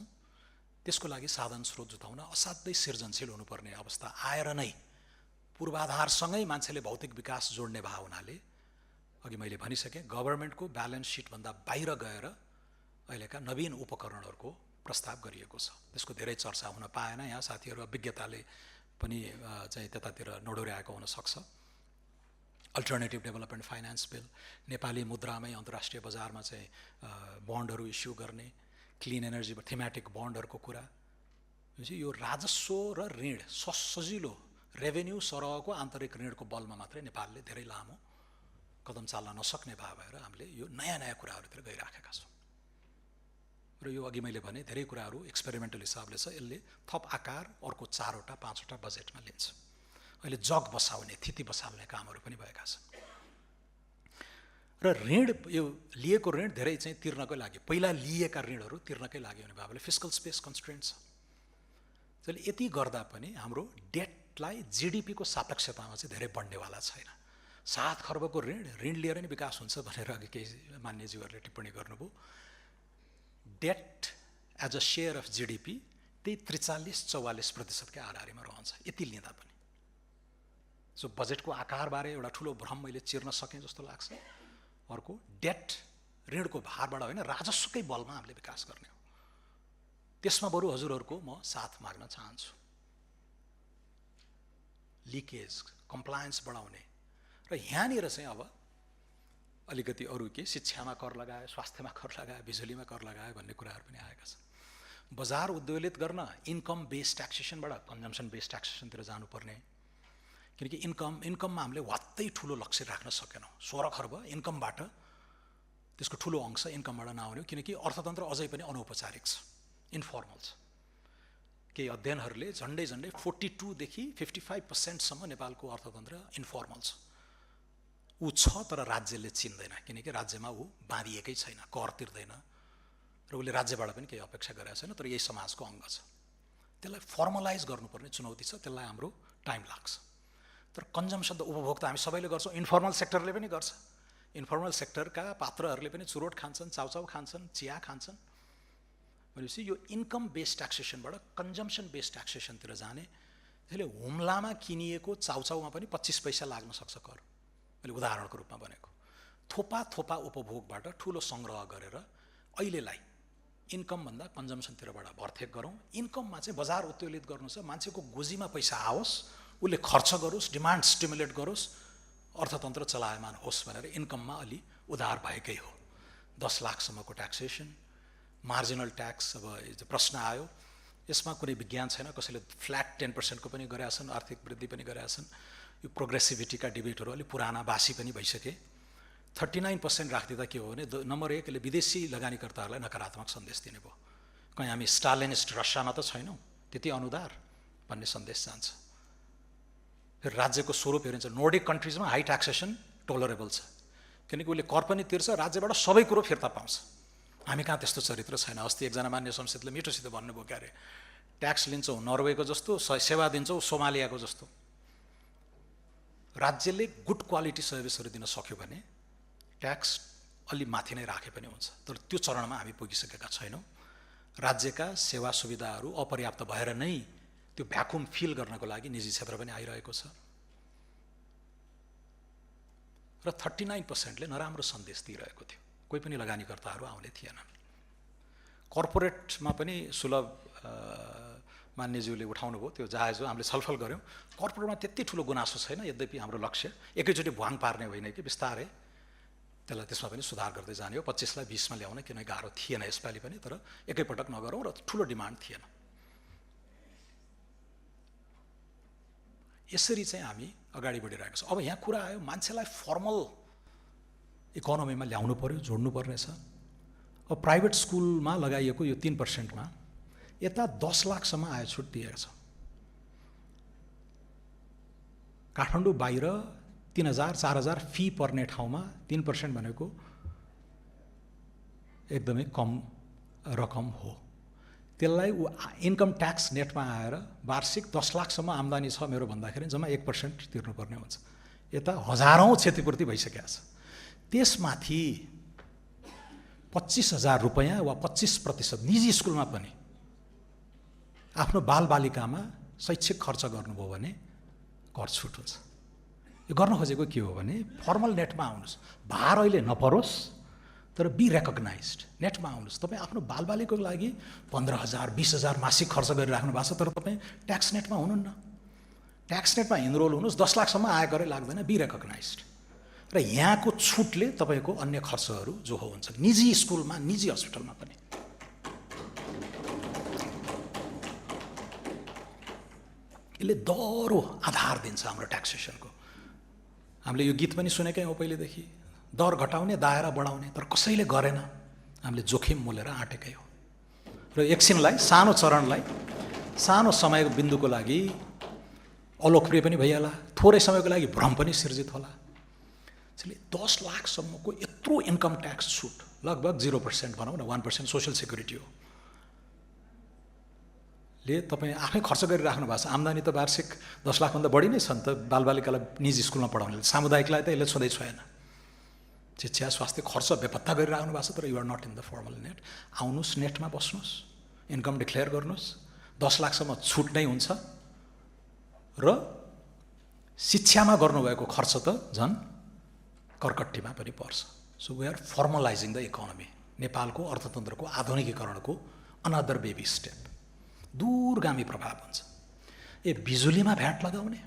त्यसको लागि साधन स्रोत जुटाउन असाध्यै सृजनशील हुनुपर्ने अवस्था आएर नै पूर्वाधारसँगै मान्छेले भौतिक विकास जोड्ने भाव हुनाले अघि मैले भनिसकेँ, गभर्मेन्टको ब्यालेन्स सिटभन्दा बाहिर गएर अहिलेका नवीन उपकरणहरूको प्रस्ताव गरिएको छ। त्यसको धेरै चर्चा हुन पाएन। यहाँ साथीहरू अभिज्ञताले पनि चाहिँ त्यतातिर नडोर्याएको हुनसक्छ। Alternative development finance bill, Nepali मुद्रामै अन्तर्राष्ट्रिय बजारमा चाहिँ बन्डहरू इस्यु गर्ने, क्लिन एनर्जी थीमेटिक बन्डहरूको कुरा। यो राजस्व र ऋण सजिलो रेभेन्यू सरहको आन्तरिक ऋणको बलमा मात्रै नेपालले धेरै लामो कदम चाल्न नसक्ने भएर हामीले यो नयाँ नयाँ कुराहरूतिर गइराखेका छौँ। र यो अघि मैले भने धेरै कुराहरू एक्सपेरिमेन्टल हिसाबले छ। यसले थप आकार अर्को 4वटा 5वटा बजेटमा लिन्छ। अहिले जग बसाउने, थिति बसाल्ने कामहरू पनि भएका छन्। र ऋण, यो लिएको ऋण धेरै चाहिँ तिर्नकै लागि, पहिला लिएका ऋणहरू तिर्नकै लागि हुने भएकोले फिस्कल स्पेस कन्स्ट्रेन्ट छ। त्यसले यति गर्दा पनि हाम्रो डेटलाई जिडिपीको सापेक्षतामा चाहिँ धेरै बढ्नेवाला छैन। 7 खर्बको ऋण लिएर नै विकास हुन्छ भनेर अघि केही मान्यज्यूहरूले टिप्पणी गर्नुभयो। Debt as a share of GDP त्यही 43-44% आधारमा रहन्छ यति लिँदा पनि। सो बजेटको आकारबारे एउटा ठुलो भ्रम मैले चिर्न सकेँ जस्तो लाग्छ। अर्को, डेट ऋणको भारबाट होइन, राजस्वकै बलमा हामीले विकास गर्ने हो। त्यसमा बरु हजुरहरूको म साथ माग्न चाहन्छु। लिकेज, कम्प्लायन्स बढाउने र यहाँनिर चाहिँ अब अलिकति अरू के शिक्षामा कर लगाए, स्वास्थ्यमा कर लगाए, बिजुलीमा कर लगाए भन्ने कुराहरू पनि आएका छन्। बजार उद्वेलित गर्न इन्कम बेस्ड ट्याक्सेसनबाट कन्जम्सन बेस्ड ट्याक्सेसनतिर जानुपर्ने, किनकि इन्कममा हामीले वात्तै ठुलो लक्ष्य राख्न सकेनौँ। 16 खर्ब इन्कमबाट, त्यसको ठुलो अंश इन्कमबाट नआउने, किनकि अर्थतन्त्र अझै पनि अनौपचारिक छ, इन्फर्मल छ। केही अध्ययनहरूले झन्डै 42 देखि 55% नेपालको अर्थतन्त्र इन्फर्मल छ। ऊ छ तर राज्यले चिन्दैन, किनकि राज्यमा ऊ बाँधिएकै छैन, कर तिर्दैन र उसले राज्यबाट पनि केही अपेक्षा गरेको छैन, तर यही समाजको अङ्ग छ। त्यसलाई फर्मलाइज गर्नुपर्ने चुनौती छ, त्यसलाई हाम्रो टाइम लाग्छ। तर कन्जम्सन त उपभोक्ता हामी सबैले गर्छौँ, इन्फर्मल सेक्टरले पनि गर्छ। इन्फर्मल सेक्टरका पात्रहरूले पनि चुरोट खान्छन्, चाउचाउ खान्छन्, चिया खान्छन्। भनेपछि यो इन्कम बेस्ड ट्याक्सेसनबाट कन्जम्सन बेस्ड ट्याक्सेसनतिर जाने, त्यसले हुम्लामा किनिएको चाउचाउमा पनि 25 पैसा लाग्न सक्छ कर। मैले उदाहरणको रूपमा भनेको। थोपा उपभोगबाट ठुलो सङ्ग्रह गरेर अहिलेलाई इन्कमभन्दा कन्जम्सनतिरबाट भरथेक गरौँ। इन्कममा चाहिँ बजार उत्तेजित गर्नु छ, मान्छेको गोजीमा पैसा आओस्, उसले खर्च गरोस्, डिमान्ड स्टिमुलेट गरोस्, अर्थतन्त्र चलायमान होस् भनेर इन्कममा अलि उधार भएकै हो। 10 लाखसम्मको ट्याक्सेसन, मार्जिनल ट्याक्स। अब प्रश्न आयो, यसमा कुनै विज्ञान छैन, कसैले फ्ल्याट 10% को पनि गरेका छन्, आर्थिक वृद्धि पनि गरेका छन्। यो प्रोग्रेसिभिटीका डिबेटहरू अलि पुराना बासी पनि भइसके। 39% राखिदिँदा के हो भने, नम्बर 1 यसले विदेशी लगानीकर्ताहरूलाई नकारात्मक सन्देश दिने भयो। कहीँ हामी स्टालिनिस्ट रसियामा त छैनौँ, त्यति अनुदार भन्ने सन्देश जान्छ। फेरि राज्यको स्वरूप हेरिन्छ, नोर्डिक कन्ट्रिजमा हाई ट्याक्सेसन टोलरेबल छ, किनकि उसले कर पनि तिर्छ, राज्यबाट सबै कुरो फिर्ता पाउँछ। हामी कहाँ त्यस्तो चरित्र छैन। अस्ति एकजना मान्य संसदले मिठोसित भन्नुभयो, क्या अरे ट्याक्स लिन्छौँ नर्वेको जस्तो, सेवा दिन्छौँ सोमालियाको जस्तो। राज्यले गुड क्वालिटी सर्भिसहरू दिन सक्यो भने ट्याक्स अलि माथि नै राखे पनि हुन्छ, तर त्यो चरणमा हामी पुगिसकेका छैनौँ। राज्यका सेवा सुविधाहरू अपर्याप्त भएर नै त्यो भ्याकुम फिल गर्नको लागि निजी क्षेत्र पनि आइरहेको छ र 39%ले नराम्रो सन्देश दिइरहेको थियो। कोही पनि लगानीकर्ताहरू आउने थिएनन्। कर्पोरेटमा पनि सुलभ मान्यज्यूले उठाउनु भयो त्यो जहाज हो, हामीले छलफल गऱ्यौँ। कर्पोरेटमा त्यति ठुलो गुनासो छैन, यद्यपि हाम्रो लक्ष्य एकैचोटि भुवाङ पार्ने होइन कि बिस्तारै त्यसलाई त्यसमा पनि सुधार गर्दै जाने हो। 25लाई 20मा ल्याउन किन गाह्रो थिएन यसपालि पनि, तर एकैपटक नगरौँ र ठुलो डिमान्ड थिएन। यसरी चाहिँ हामी अगाडि बढिरहेको छ। अब यहाँ कुरा आयो मान्छेलाई फर्मल इकोनोमीमा ल्याउनु पर्यो, जोड्नु पर्नेछ। अब प्राइभेट स्कुलमा लगाइएको यो 3%मा यता 10 लाखसम्म आय छुट दिएको छ। काठमाडौँ बाहिर 3000 4000 फी पर्ने ठाउँमा 3% भनेको एकदमै कम रकम हो। त्यसलाई इन्कम ट्याक्स नेटमा आएर वार्षिक 10 लाखसम्म आम्दानी छ मेरो भन्दाखेरि जम्मा 1% तिर्नुपर्ने हुन्छ। यता हजारौँ क्षतिपूर्ति भइसकेको छ। त्यसमाथि 25,000 रुपैयाँ वा 25% निजी स्कुलमा पनि आफ्नो बालबालिकामा शैक्षिक खर्च गर्नुभयो भने कर छुट हुन्छ। यो गर्न खोजेको के हो भने फर्मल नेटमा आउनुहोस्, भार अहिले नपरोस् तर बी रेकग्नाइज्ड, नेटमा आउनुहोस्। तपाईँ आफ्नो बालबालिकाको लागि 15,000 20,000 मासिक खर्च गरिराख्नु भएको छ, तर तपाईँ ट्याक्स नेटमा हुनुहुन्न। ट्याक्स नेटमा इनरोल हुनुहोस्, 10 लाखसम्म आय गरे लाग्दैन, बी रेकग्नाइज्ड। र यहाँको छुटले तपाईँको अन्य खर्चहरू जो हो हुन्छ निजी स्कुलमा निजी हस्पिटलमा पनि। यसले दह्रो आधार दिन्छ हाम्रो ट्याक्सेसनको। हामीले यो गीत पनि सुनेकै हो पहिलेदेखि, दर घटाउने दायरा बढाउने, तर कसैले गरेन। हामीले जोखिम मोलेर आँटेकै हो। र एकछिनलाई सानो चरणलाई सानो समयको बिन्दुको लागि अलोकप्रिय पनि भइहाल्ला, थोरै समयको लागि भ्रम पनि सिर्जित होला। त्यसले 10 लाखसम्मको यत्रो इन्कम ट्याक्स छुट, लगभग 0% भनौँ न, 1% सोसियल सेक्युरिटी हो, ले तपाईँ आफै खर्च गरिराख्नु भएको छ। आम्दानी त वार्षिक 10 लाखभन्दा बढी नै छ नि त बालबालिकालाई निजी स्कुलमा पढाउनेले। सामुदायिकलाई त यसले छँदै छैन। शिक्षा स्वास्थ्य खर्च बेपत्ता गरिराख्नु भएको छ, तर you are not in the formal net. आउनुहोस्, नेटमा बस्नुहोस्, इन्कम डिक्लेयर गर्नुहोस्, 10 लाखसम्म छुट नै हुन्छ। र शिक्षामा गर्नुभएको खर्च त झन् कर्कट्टीमा पनि पर्छ। So we are formalising the economy. नेपालको अर्थतन्त्रको आधुनिकीकरणको अनदर बेबी स्टेप, दूरगामी प्रभाव हुन्छ। बिजुलीमा भ्याट लगाउने,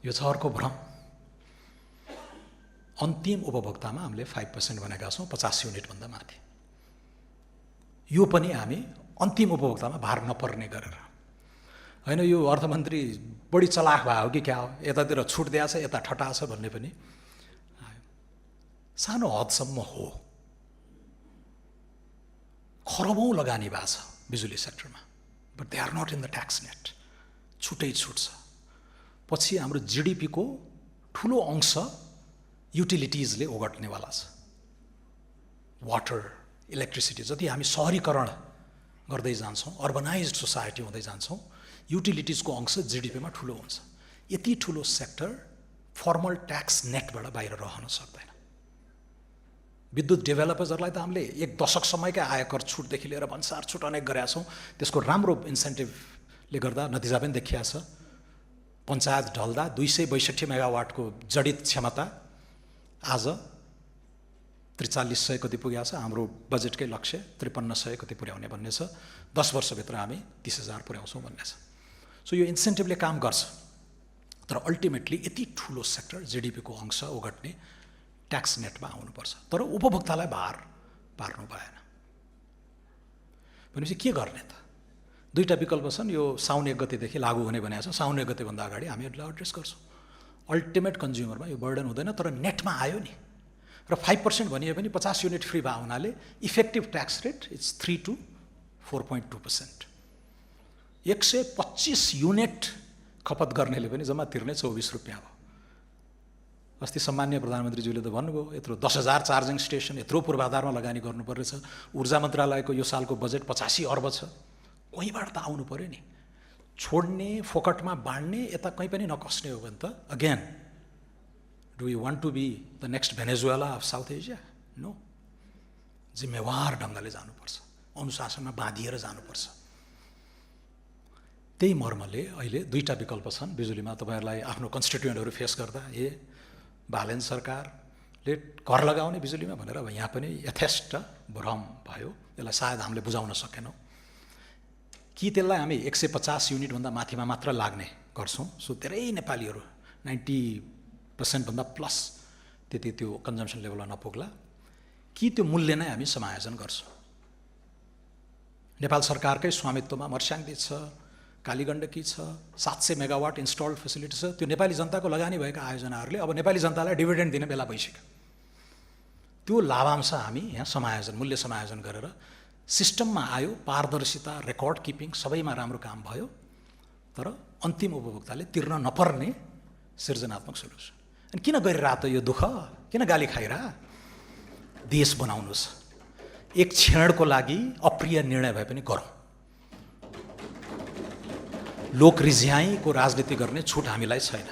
यो छ अर्को भ्रम। अन्तिम उपभोक्तामा हामीले 5% भनेका छौँ, 50 युनिटभन्दा माथि। यो पनि हामी अन्तिम उपभोक्तामा भार नपर्ने गरेर होइन। यो अर्थमन्त्री बढी चलाख भयो हो कि क्या हो, यतातिर छुट दिएको छ यता ठटा छ भन्ने पनि सानो हदसम्म हो। खरबौँ लगानी भएको छ बिजुली सेक्टरमा, but they are not in the tax net. छुटै छुट छ। पछि हाम्रो जिडिपीको ठुलो अंश युटिलिटिजले ओगट्नेवाला छ। वाटर, इलेक्ट्रिसिटी, जति हामी सहरीकरण गर्दै जान्छौँ, अर्बनाइज्ड सोसाइटी हुँदै जान्छौँ, युटिलिटिजको अंश जिडिपीमा ठुलो हुन्छ। यति ठुलो सेक्टर फर्मल ट्याक्स नेटबाट बाहिर रहन सक्दैन। विद्युत डेभलपर्सहरूलाई त हामीले 1 दशकसम्मकै आयकर छुटदेखि लिएर भन्सार छुट अनेक गरेका छौँ। त्यसको राम्रो इन्सेन्टिभले गर्दा नतिजा पनि देखिया छ। पञ्चायत ढल्दा 262 मेगावाटको जडित क्षमता आज 4300 कति पुगेको छ। हाम्रो बजेटकै लक्ष्य 5300 कति पुर्याउने भन्ने छ। 10 वर्षभित्र हामी 30,000 पुर्याउँछौँ भन्ने छ। सो यो इन्सेन्टिभले काम गर्छ, तर अल्टिमेटली यति ठुलो सेक्टर जिडिपीको अंश ओगट्ने ट्याक्स नेटमा आउनुपर्छ। तर उपभोक्तालाई भार पार्नु भएन भनेपछि के गर्ने त? दुईटा विकल्प छन्। यो साउन 1 गतेदेखि लागू हुने भनेको छ। साउन 1 गतेभन्दा अगाडि हामी यसलाई एड्रेस गर्छौँ। अल्टिमेट कन्ज्युमरमा यो बर्डन हुँदैन, तर नेटमा आयो नि। र 5% भनिए पनि 50 युनिट फ्री भए हुनाले effective tax rate it's 3 to 4.2%। 125 unit खपत गर्नेले पनि जम्मा तिर्ने 24 रुपियाँ हो। अस्ति सम्मान्य प्रधानमन्त्रीज्यूले त भन्नुभयो यत्रो 10,000 चार्जिङ स्टेसन, यत्रो पूर्वाधारमा लगानी गर्नुपर्नेछ। ऊर्जा मन्त्रालयको यो सालको बजेट 85 अर्ब छ। कहीँबाट त आउनु पर्यो नि। छोड्ने, फोकटमा बाँड्ने, यता कहीँ पनि नकस्ने हो भने त again do you want to be the next Venezuela of South Asia? No. जिम्मेवार ढङ्गले जानुपर्छ, अनुशासनमा बाँधिएर जानुपर्छ। त्यही मर्मले अहिले दुईटा विकल्प छन् बिजुलीमा। तपाईँहरूलाई आफ्नो कन्स्टिट्युएन्टहरू फेस गर्दा बालेन सरकारले कर लगाउने बिजुलीमा भनेर अब यहाँ पनि यथेष्ट भ्रम भयो। यसलाई सायद हामीले बुझाउन सकेनौँ कि त्यसलाई हामी 150 युनिटभन्दा माथिमा मात्र लाग्ने गर्छौँ। सो धेरै नेपालीहरू 90% भन्दा प्लस त्यति त्यो कन्जम्सन लेभलमा नपुग्ला कि त्यो मूल्य नै हामी समायोजन गर्छौँ। नेपाल सरकारकै स्वामित्वमा मर्स्याङदी छ, कालीगण्डकी छ, 700 मेगावाट इन्स्टल्ड फेसिलिटी छ। त्यो नेपाली जनताको लगानी भएका आयोजनाहरूले अब नेपाली जनतालाई डिभिडेन्ड दिने बेला भइसक्यो। त्यो लाभांश हामी यहाँ समायोजन, मूल्य समायोजन गरेर सिस्टममा आयो। पारदर्शिता, रेकर्ड किपिङ सबैमा राम्रो काम भयो। तर अन्तिम उपभोक्ताले तिर्न नपर्ने सृजनात्मक सोल्युसन। अनि किन गरिरह त यो दुःख? किन गाली खाइरह? देश बनाउनुहोस्। एक क्षणको लागि अप्रिय निर्णय भए पनि गरौँ। लोक रिझ्याइको राजनीति गर्ने छुट हामीलाई छैन।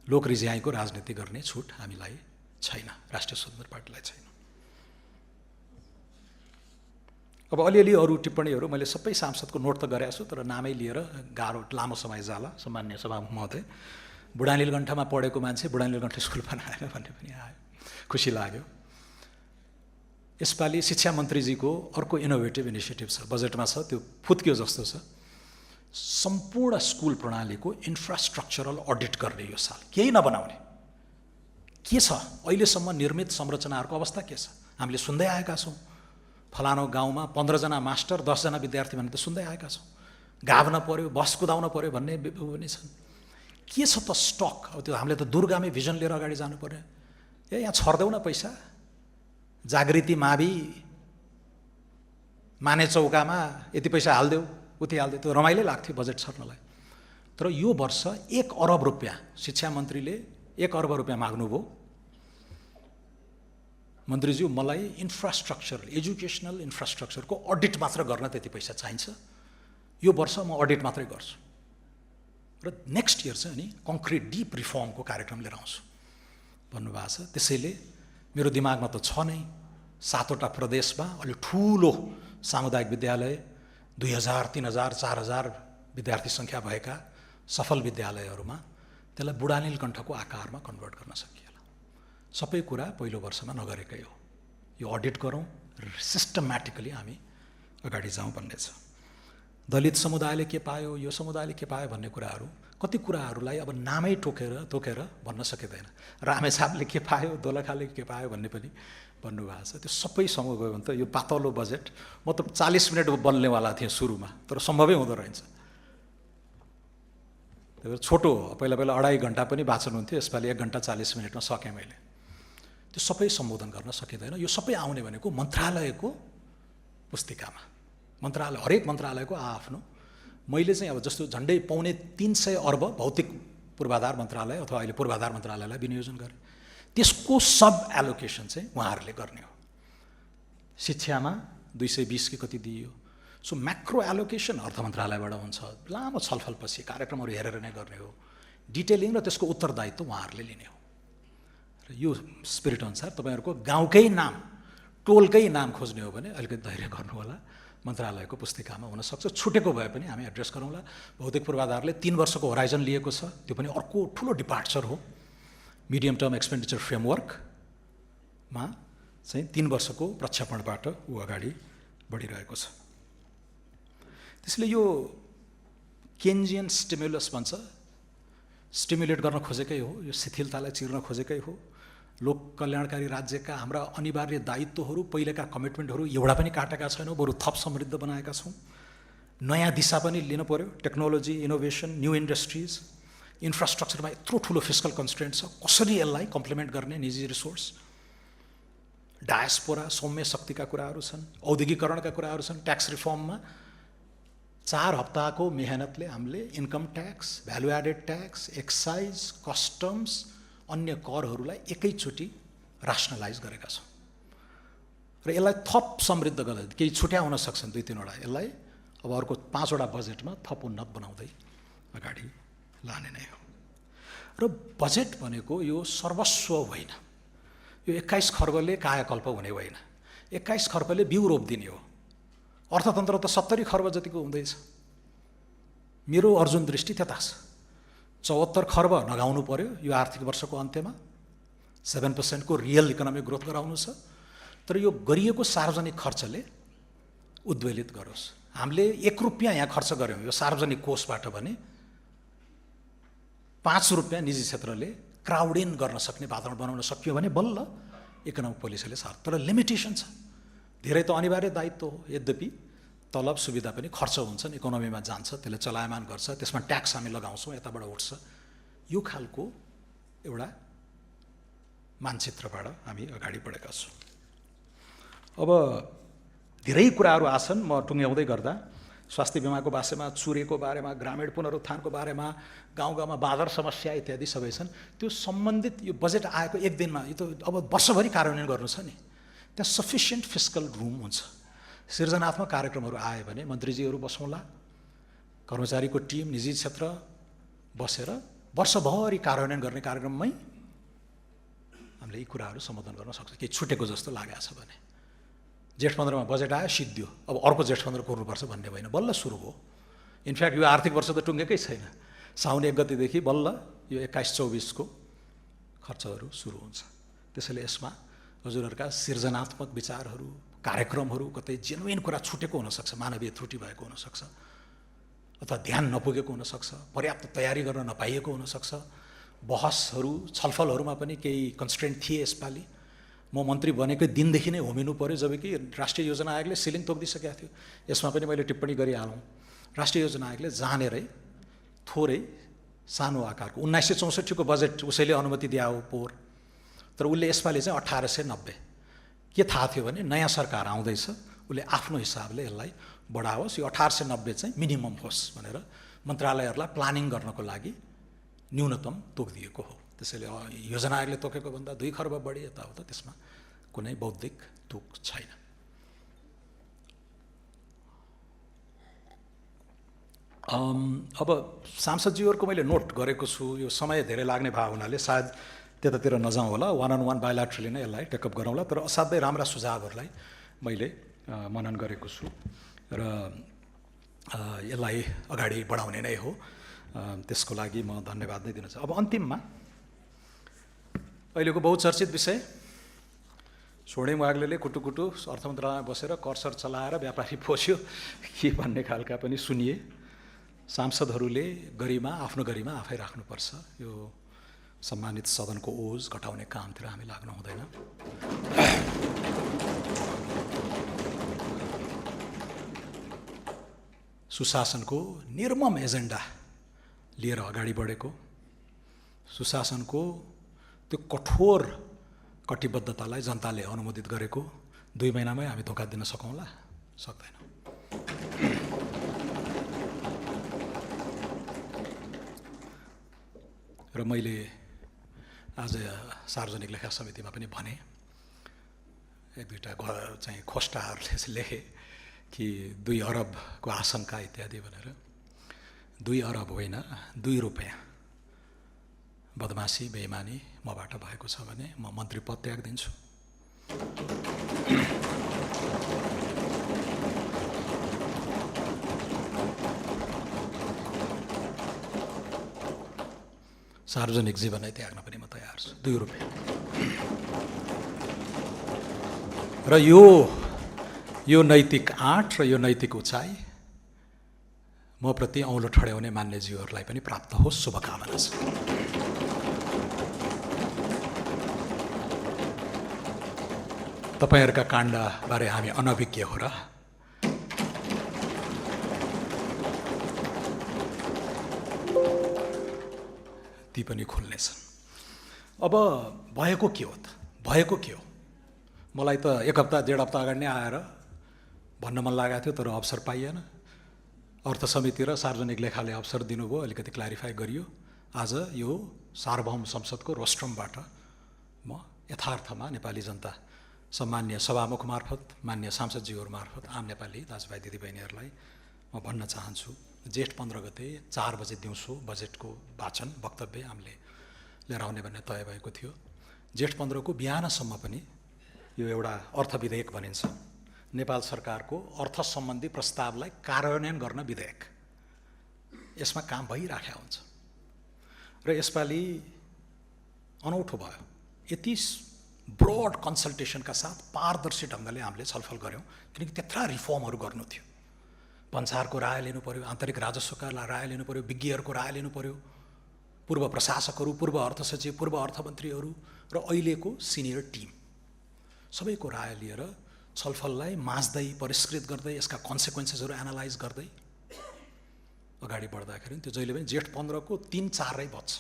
लोक रिझ्याइको राजनीति गर्ने छुट हामीलाई छैन, राष्ट्रिय स्वतन्त्र पार्टीलाई छैन। अब अलिअलि अरू टिप्पणीहरू मैले सबै सांसदको नोट त गरेको छु, तर नामै लिएर गाह्रो लामो समय जाला। सम्मान्य सभामुख महोदय, बुढा नीलकण्ठमा पढेको मान्छे बुढा नीलकण्ठ स्कुल बनाएन भन्ने पनि आयो, खुसी लाग्यो। यसपालि शिक्षा मन्त्रीजीको अर्को इनोभेटिभ इनिसिएटिभ छ, बजेटमा छ, त्यो फुत्क्यो जस्तो छ। सम्पूर्ण स्कुल प्रणालीको इन्फ्रास्ट्रक्चरल अडिट गर्ने यो साल, केही नबनाउने। के छ अहिलेसम्म निर्मित संरचनाहरूको अवस्था के छ? हामीले सुन्दै आएका छौँ। फलानो गाउँमा 15 जना मास्टर 10 जना विद्यार्थी भन्ने त सुन्दै आएका छौँ। गाभ्न पर्यो, बस कुदाउन पर्यो भन्ने पनि छन्। के छ त स्टक? अब त्यो हामीले त दूरगामी भिजन लिएर अगाडि जानु पर्यो। यहाँ छर्दैउ न पैसा। जागृति मावि माने चौकामा यति पैसा हालिदेऊ, उति हालिदियो, त्यो रमाइलो लाग्थ्यो बजेट छर्नलाई। तर यो वर्ष 1 अरब रुपियाँ शिक्षा मन्त्रीले 1 अरब रुपियाँ माग्नुभयो। मन्त्रीज्यू, मलाई इन्फ्रास्ट्रक्चर, एजुकेसनल इन्फ्रास्ट्रक्चरको अडिट मात्र गर्न त्यति पैसा चाहिन्छ। यो वर्ष म अडिट मात्रै गर्छु र नेक्स्ट इयर चाहिँ अनि कङ्क्रिट डिप रिफर्मको कार्यक्रम लिएर आउँछु भन्नुभएको छ। त्यसैले मेरो दिमागमा त छ नै 7वटा प्रदेशमा अलि ठुलो सामुदायिक विद्यालय, 2000, 3000, 4000 विद्यार्थी सङ्ख्या भएका सफल विद्यालयहरूमा त्यसलाई बुढा नीलकण्ठको आकारमा कन्भर्ट गर्न सकिएला। सबै कुरा पहिलो वर्षमा नगरेकै हो। यो अडिट गरौँ, सिस्टमेटिकली हामी अगाडि जाउँ भन्ने छ। दलित समुदायले के पायो, यो समुदायले के पायो भन्ने कुराहरू, कति कुराहरूलाई अब नामै तोकेर भन्न सकिँदैन। रामेछापले के पायो, दोलखाले के पायो भन्ने पनि भन्नुभएको छ। त्यो सबै सँग गयो भने त यो पातलो बजेट, म त 40 मिनट बन्नेवाला थिएँ सुरुमा, तर सम्भवै हुँदो रहेछ। छोटो, पहिला 2.5 घन्टा पनि वाचन हुन्थ्यो, यसपालि 1 घन्टा 40 मिनटमा सकेँ मैले। त्यो सबै सम्बोधन गर्न सकिँदैन। यो सबै आउने भनेको मन्त्रालयको पुस्तिकामा। मन्त्रालय, हरेक मन्त्रालयको आफ्नो। मैले चाहिँ अब जस्तो झन्डै 350 अर्ब भौतिक पूर्वाधार मन्त्रालय अथवा अहिले पूर्वाधार मन्त्रालयलाई विनियोजन गरेँ। त्यसको सब एलोकेसन चाहिँ उहाँहरूले गर्ने हो। शिक्षामा 220 कि कति दिइयो। सो म्याक्रो एलोकेसन अर्थ मन्त्रालयबाट हुन्छ। लामो छलफलपछि कार्यक्रमहरू हेरेर नै गर्ने हो। डिटेलिङ र त्यसको उत्तरदायित्व उहाँहरूले लिने हो। र यो स्पिरिट अनुसार तपाईँहरूको गाउँकै नाम, टोलकै नाम खोज्ने हो भने अलिकति धैर्य गर्नु होला। मन्त्रालयको पुस्तिकामा हुनसक्छ, छुटेको भए पनि हामी एड्रेस गरौँला। भौतिक पूर्वाधारले 3 वर्षको होराइजन लिएको छ, त्यो पनि अर्को ठुलो डिपार्चर हो। मिडियम टर्म एक्सपेन्डिचर फ्रेमवर्कमा चाहिँ 3 वर्षको प्रक्षेपणबाट ऊ अगाडि बढिरहेको छ। त्यसले यो केन्जियन स्टिमुलस भन्छ, स्टिमुलेट गर्न खोजेकै हो, यो शिथिलतालाई चिर्न खोजेकै हो। लोक कल्याणकारी राज्यका हाम्रा अनिवार्य दायित्वहरू, पहिलेका कमिटमेन्टहरू एउटा पनि काटेका छैनौँ, बरु थप समृद्ध बनाएका छौँ। नयाँ दिशा पनि लिनु पर्यो। टेक्नोलोजी, इनोभेसन, न्यू इन्डस्ट्रिज, इन्फ्रास्ट्रक्चरमा यत्रो ठुलो फिस्कल कन्स्ट्रेन्ट छ, कसरी यसलाई कम्प्लिमेन्ट गर्ने निजी रिसोर्स। डायस्पोरा, सौम्य शक्तिका कुराहरू छन्, औद्योगिकरणका कुराहरू छन्। ट्याक्स रिफर्ममा 4 हप्ताको मेहनतले हामीले income tax, value added tax, excise, customs, अन्य करहरूलाई एकैचोटि रासनलाइज गरेका छौँ। र यसलाई थप समृद्ध गर्दा केही छुट्या हुन सक्छन् 2-3 वटा, यसलाई अब अर्को 5वटा बजेटमा थप उन्नत बनाउँदै अगाडि लाने नै हो। र बजेट भनेको यो सर्वस्व होइन, यो 21 खर्बले कायाकल्प हुने होइन, 21 खर्बले बिउ रोपिदिने हो। अर्थतन्त्र त 70 खर्ब जतिको हुँदैछ। मेरो अर्जुन दृष्टि त्यता छ। 74 खर्ब नगाउनु पर्यो यो आर्थिक वर्षको अन्त्यमा, 7% को रियल इकोनोमिक ग्रोथ गराउनु छ। तर यो गरिएको सार्वजनिक खर्चले उद्वेलित गरोस्। हामीले 1 रुपियाँ यहाँ खर्च गऱ्यौँ यो सार्वजनिक कोषबाट भने 5 रुपियाँ निजी क्षेत्रले क्राउड इन गर्न सक्ने वातावरण बनाउन सकियो भने बल्ल इकोनोमिक पोलिसीले सार्थ। तर लिमिटेसन छ। धेरै त अनिवार्य दायित्व हो, यद्यपि तलब सुविधा पनि खर्च हुन्छन्, इकोनोमीमा जान्छ, त्यसले चलायमान गर्छ, त्यसमा ट्याक्स हामी लगाउँछौँ, यताबाट उठ्छ। यो खालको एउटा मानचित्रबाट हामी अगाडि बढेका छौँ। अब धेरै कुराहरू आछन्, म टुङ्ग्याउँदै गर्दा स्वास्थ्य बिमाको बारेमा, चुरेको बारेमा, ग्रामीण पुनरुत्थानको बारेमा, गाउँ गाउँमा बाँदर समस्या इत्यादि सबै छन्। त्यो सम्बन्धित यो बजेट आएको एक दिनमा, यो त अब वर्षभरि कार्यान्वयन गर्नु छ नि, त्यहाँ सफिसियन्ट फिस्कल रुम हुन्छ। सृजनात्मक कार्यक्रमहरू आयो भने मन्त्रीजीहरू बसौँला, कर्मचारीको टिम, निजी क्षेत्र बसेर वर्षभरि कार्यान्वयन गर्ने कार्यक्रममै हामीले यी कुराहरू सम्बोधन गर्न सक्छौँ। केही छुटेको जस्तो लागेको छ भने जेठ 15मा बजेट आयो, सिद्धियो, अब अर्को जेठ 15 कुर्नुपर्छ भन्ने होइन, बल्ल सुरु हो। इनफ्याक्ट यो आर्थिक वर्ष त टुङ्गेकै छैन, साउन 1 गतेदेखि बल्ल यो 21-24 को खर्चहरू सुरु हुन्छ। त्यसैले यसमा हजुरहरूका सृजनात्मक विचारहरू, कार्यक्रमहरू, कतै जेन्युइन कुरा छुटेको हुनसक्छ, मानवीय त्रुटि भएको हुनसक्छ, अथवा ध्यान नपुगेको हुनसक्छ, पर्याप्त तयारी गर्न नपाइएको हुनसक्छ। बहसहरू, छलफलहरूमा पनि केही कन्स्ट्रेन्ट थिए यसपालि। म मन्त्री बनेकै दिनदेखि नै होमिनु पर्यो, जबकि राष्ट्रिय योजना आयोगले सिलिङ तोकिदिसकेको थियो। यसमा पनि मैले टिप्पणी गरिहालौँ, राष्ट्रिय योजना आयोगले जानेरै थोरै सानो आकारको 1964 को बजेट उसैले अनुमति दिया हो पोहोर, तर उसले यसपालि चाहिँ 1890 के थाहा थियो भने नयाँ सरकार आउँदैछ, उसले आफ्नो हिसाबले यसलाई बढाओस्, यो 1890 चाहिँ मिनिमम होस् भनेर मन्त्रालयहरूलाई प्लानिङ गर्नको लागि न्यूनतम तोकिदिएको हो। त्यसैले योजना आयोगले तोकेको भन्दा 2 खर्ब बढी यताउता, त्यसमा कुनै बौद्धिक तुक छैन। अब सांसदजीहरूको मैले नोट गरेको छु, यो समय धेरै लाग्ने भाव हुनाले सायद त्यतातिर नजाउँ होला, 1-on-1 बायोल्याट्रली नै यसलाई टेकअप गरौँला। तर असाध्यै राम्रा सुझावहरूलाई मैले मनन गरेको छु र यसलाई अगाडि बढाउने नै हो, त्यसको लागि म धन्यवाद नै दिन चाहन्छु। अब अन्तिममा अहिलेको बहुचर्चित विषय, छोडेम वाग्लेले कुटुकुटु अर्थ मन्त्रालयमा बसेर करसर चलाएर व्यापारी पोस्यो के भन्ने खालका पनि सुनिए। सांसदहरूले गरिमा, आफ्नो गरिमा आफै राख्नुपर्छ। यो सम्मानित सदनको ओज घटाउने कामतिर हामी लाग्नु हुँदैन। सुशासनको निर्मम एजेन्डा लिएर अगाडि बढेको, सुशासनको त्यो कठोर कटिबद्धतालाई जनताले अनुमोदित गरेको 2 महिनामै हामी धोका दिन सकौँला? सक्दैनौँ। र मैले आज सार्वजनिक लेखा समितिमा पनि भने, 1-2टा चाहिँ खोस्टाहरूले लेखे कि 2 अरबको आशंका इत्यादि भनेर। 2 अरब होइन, 2 रुपियाँ बदमासी बेइमानी मबाट भएको छ भने म मन्त्री पद त्याग दिन्छु। सार्वजनिक जीवनै त्याग्न पनि म तयार छु, 2 रुपियाँ। र यो नैतिक आँट र यो नैतिक उचाइ म प्रति औँलो ठड्याउने मान्यज्यूहरूलाई पनि प्राप्त होस्, शुभकामना छ। तपाईहरुका काण्डबारे हामी अनभिज्ञ हो र? ती पनि खुल्नेछन्। अब भएको के हो त? भएको के हो? मलाई त 1 हप्ता 1.5 हप्ता अगाडि नै आएर भन्न मन लागेको थियो, तर अवसर पाइएन। अर्थ समिति र सार्वजनिक लेखाले अवसर दिनुभयो, अलिकति क्ल्यारिफाई गरियो। आज यो सार्वभौम संसदको रोस्ट्रमबाट म यथार्थमा नेपाली जनता, सम्मान्य सभामुख मार्फत, मान्य सांसदज्यूहरू मार्फत, आम नेपाली दाजुभाइ दिदीबहिनीहरूलाई म म भन्न चाहन्छु, जेठ 15 गते 4 बजे दिउँसो बजेटको वाचन वक्तव्य हामीले लिएर आउने भन्ने तय भएको थियो। जेठ 15 को बिहानसम्म पनि यो एउटा अर्थ विधेयक भनिन्छ, नेपाल सरकारको अर्थ सम्बन्धी प्रस्तावलाई कार्यान्वयन गर्न विधेयक, यसमा काम भइराखेको हुन्छ। र यसपालि अनौठो भयो, यति ब्रोड कन्सल्टेसनका साथ पारदर्शी ढङ्गले हामीले छलफल गऱ्यौँ, किनकि त्यत्रा रिफर्महरू गर्नु थियो। भन्सारको राय लिनु पर्यो, आन्तरिक राजस्वका राय लिनु पर्यो, विज्ञहरूको राय लिनु पर्यो, पूर्व प्रशासकहरू, पूर्व अर्थ सचिव, पूर्व अर्थमन्त्रीहरू र अहिलेको सिनियर टिम सबैको राय लिएर छलफललाई माझ्दै परिष्कृत गर्दै यसका कन्सिक्वेन्सेसहरू एनालाइज गर्दै अगाडि बढ्दाखेरि त्यो जहिले पनि जेठ 15 को 3-4 बज्छ।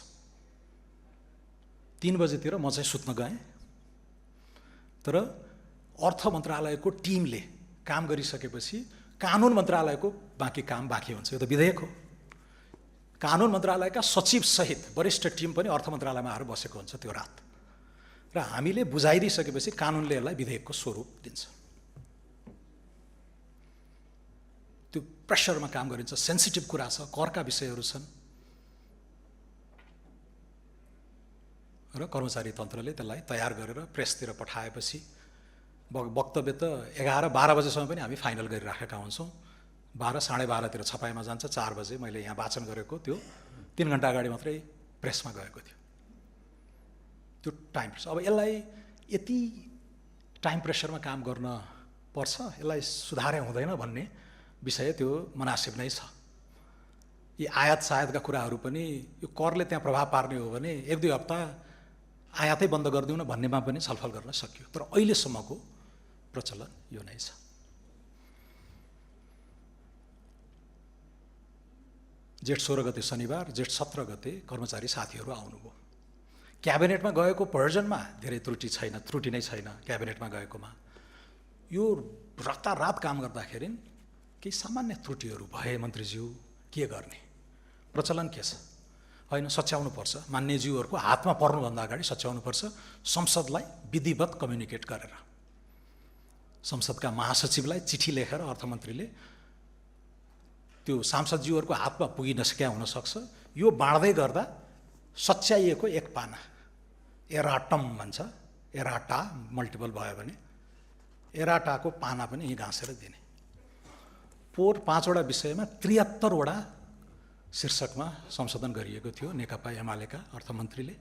3 बजेतिर म चाहिँ सुत्न गएँ, तर अर्थ मन्त्रालयको टिमले काम गरिसकेपछि कानुन मन्त्रालयको बाँकी काम बाँकी हुन्छ। यो त विधेयक हो। कानुन मन्त्रालयका सचिव सहित वरिष्ठ टिम पनि अर्थ मन्त्रालयमा आएर बसेको हुन्छ त्यो रात, र हामीले बुझाइदिइसकेपछि कानुनले यसलाई विधेयकको स्वरूप दिन्छ। त्यो प्रेसरमा काम गरिन्छ, सेन्सिटिभ कुरा छ, करका विषयहरू छन्, र कर्मचारी तन्त्रले त्यसलाई तयार गरेर प्रेसतिर पठाएपछि वक्तव्य त 11-12 बजेसम्म पनि हामी फाइनल गरिराखेका हुन्छौँ। 12-12:30 छपाईमा जान्छ, 4 बजे मैले यहाँ वाचन गरेको त्यो 3 घन्टा अगाडि मात्रै प्रेसमा गएको थियो। त्यो टाइम प्रेसर, अब यसलाई यति टाइम प्रेसरमा काम गर्न पर्छ, यसलाई सुधारे हुँदैन भन्ने विषय त्यो मुनासिब नै छ। यी आयात सायातका कुराहरू पनि यो करले त्यहाँ प्रभाव पार्ने हो भने 1-2 हप्ता आयातै बन्द गरिदिउँ न भन्नेमा पनि छलफल गर्न सकियो, तर अहिलेसम्मको प्रचलन यो नै छ। जेठ 16 गते शनिबार, जेठ 17 गते कर्मचारी साथीहरू आउनुभयो। क्याबिनेटमा गएको भर्जनमा धेरै त्रुटि नै छैन। क्याबिनेटमा गएकोमा यो रातारात काम गर्दाखेरि केही सामान्य त्रुटिहरू भए मन्त्रीज्यू के गर्ने, प्रचलन के छ? होइन, सच्याउनुपर्छ, मान्यज्यूहरूको हातमा पर्नुभन्दा अगाडि सच्याउनुपर्छ, संसदलाई विधिवत कम्युनिकेट गरेर। संसदका महासचिवलाई चिठी लेखेर अर्थमन्त्रीले त्यो सांसदज्यूहरूको हातमा पुगि नसक्या हुनसक्छ, यो बाँड्दै गर्दा सच्याइएको एक पाना, एराटम भन्छ, एराटा मल्टिपल भयो भने एराटाको पाना पनि यहीँ घाँसेर दिने। 5 वटा विषयमा 73 वटा शीर्षकमा संशोधन गरिएको थियो नेकपा एमालेका अर्थमन्त्रीले,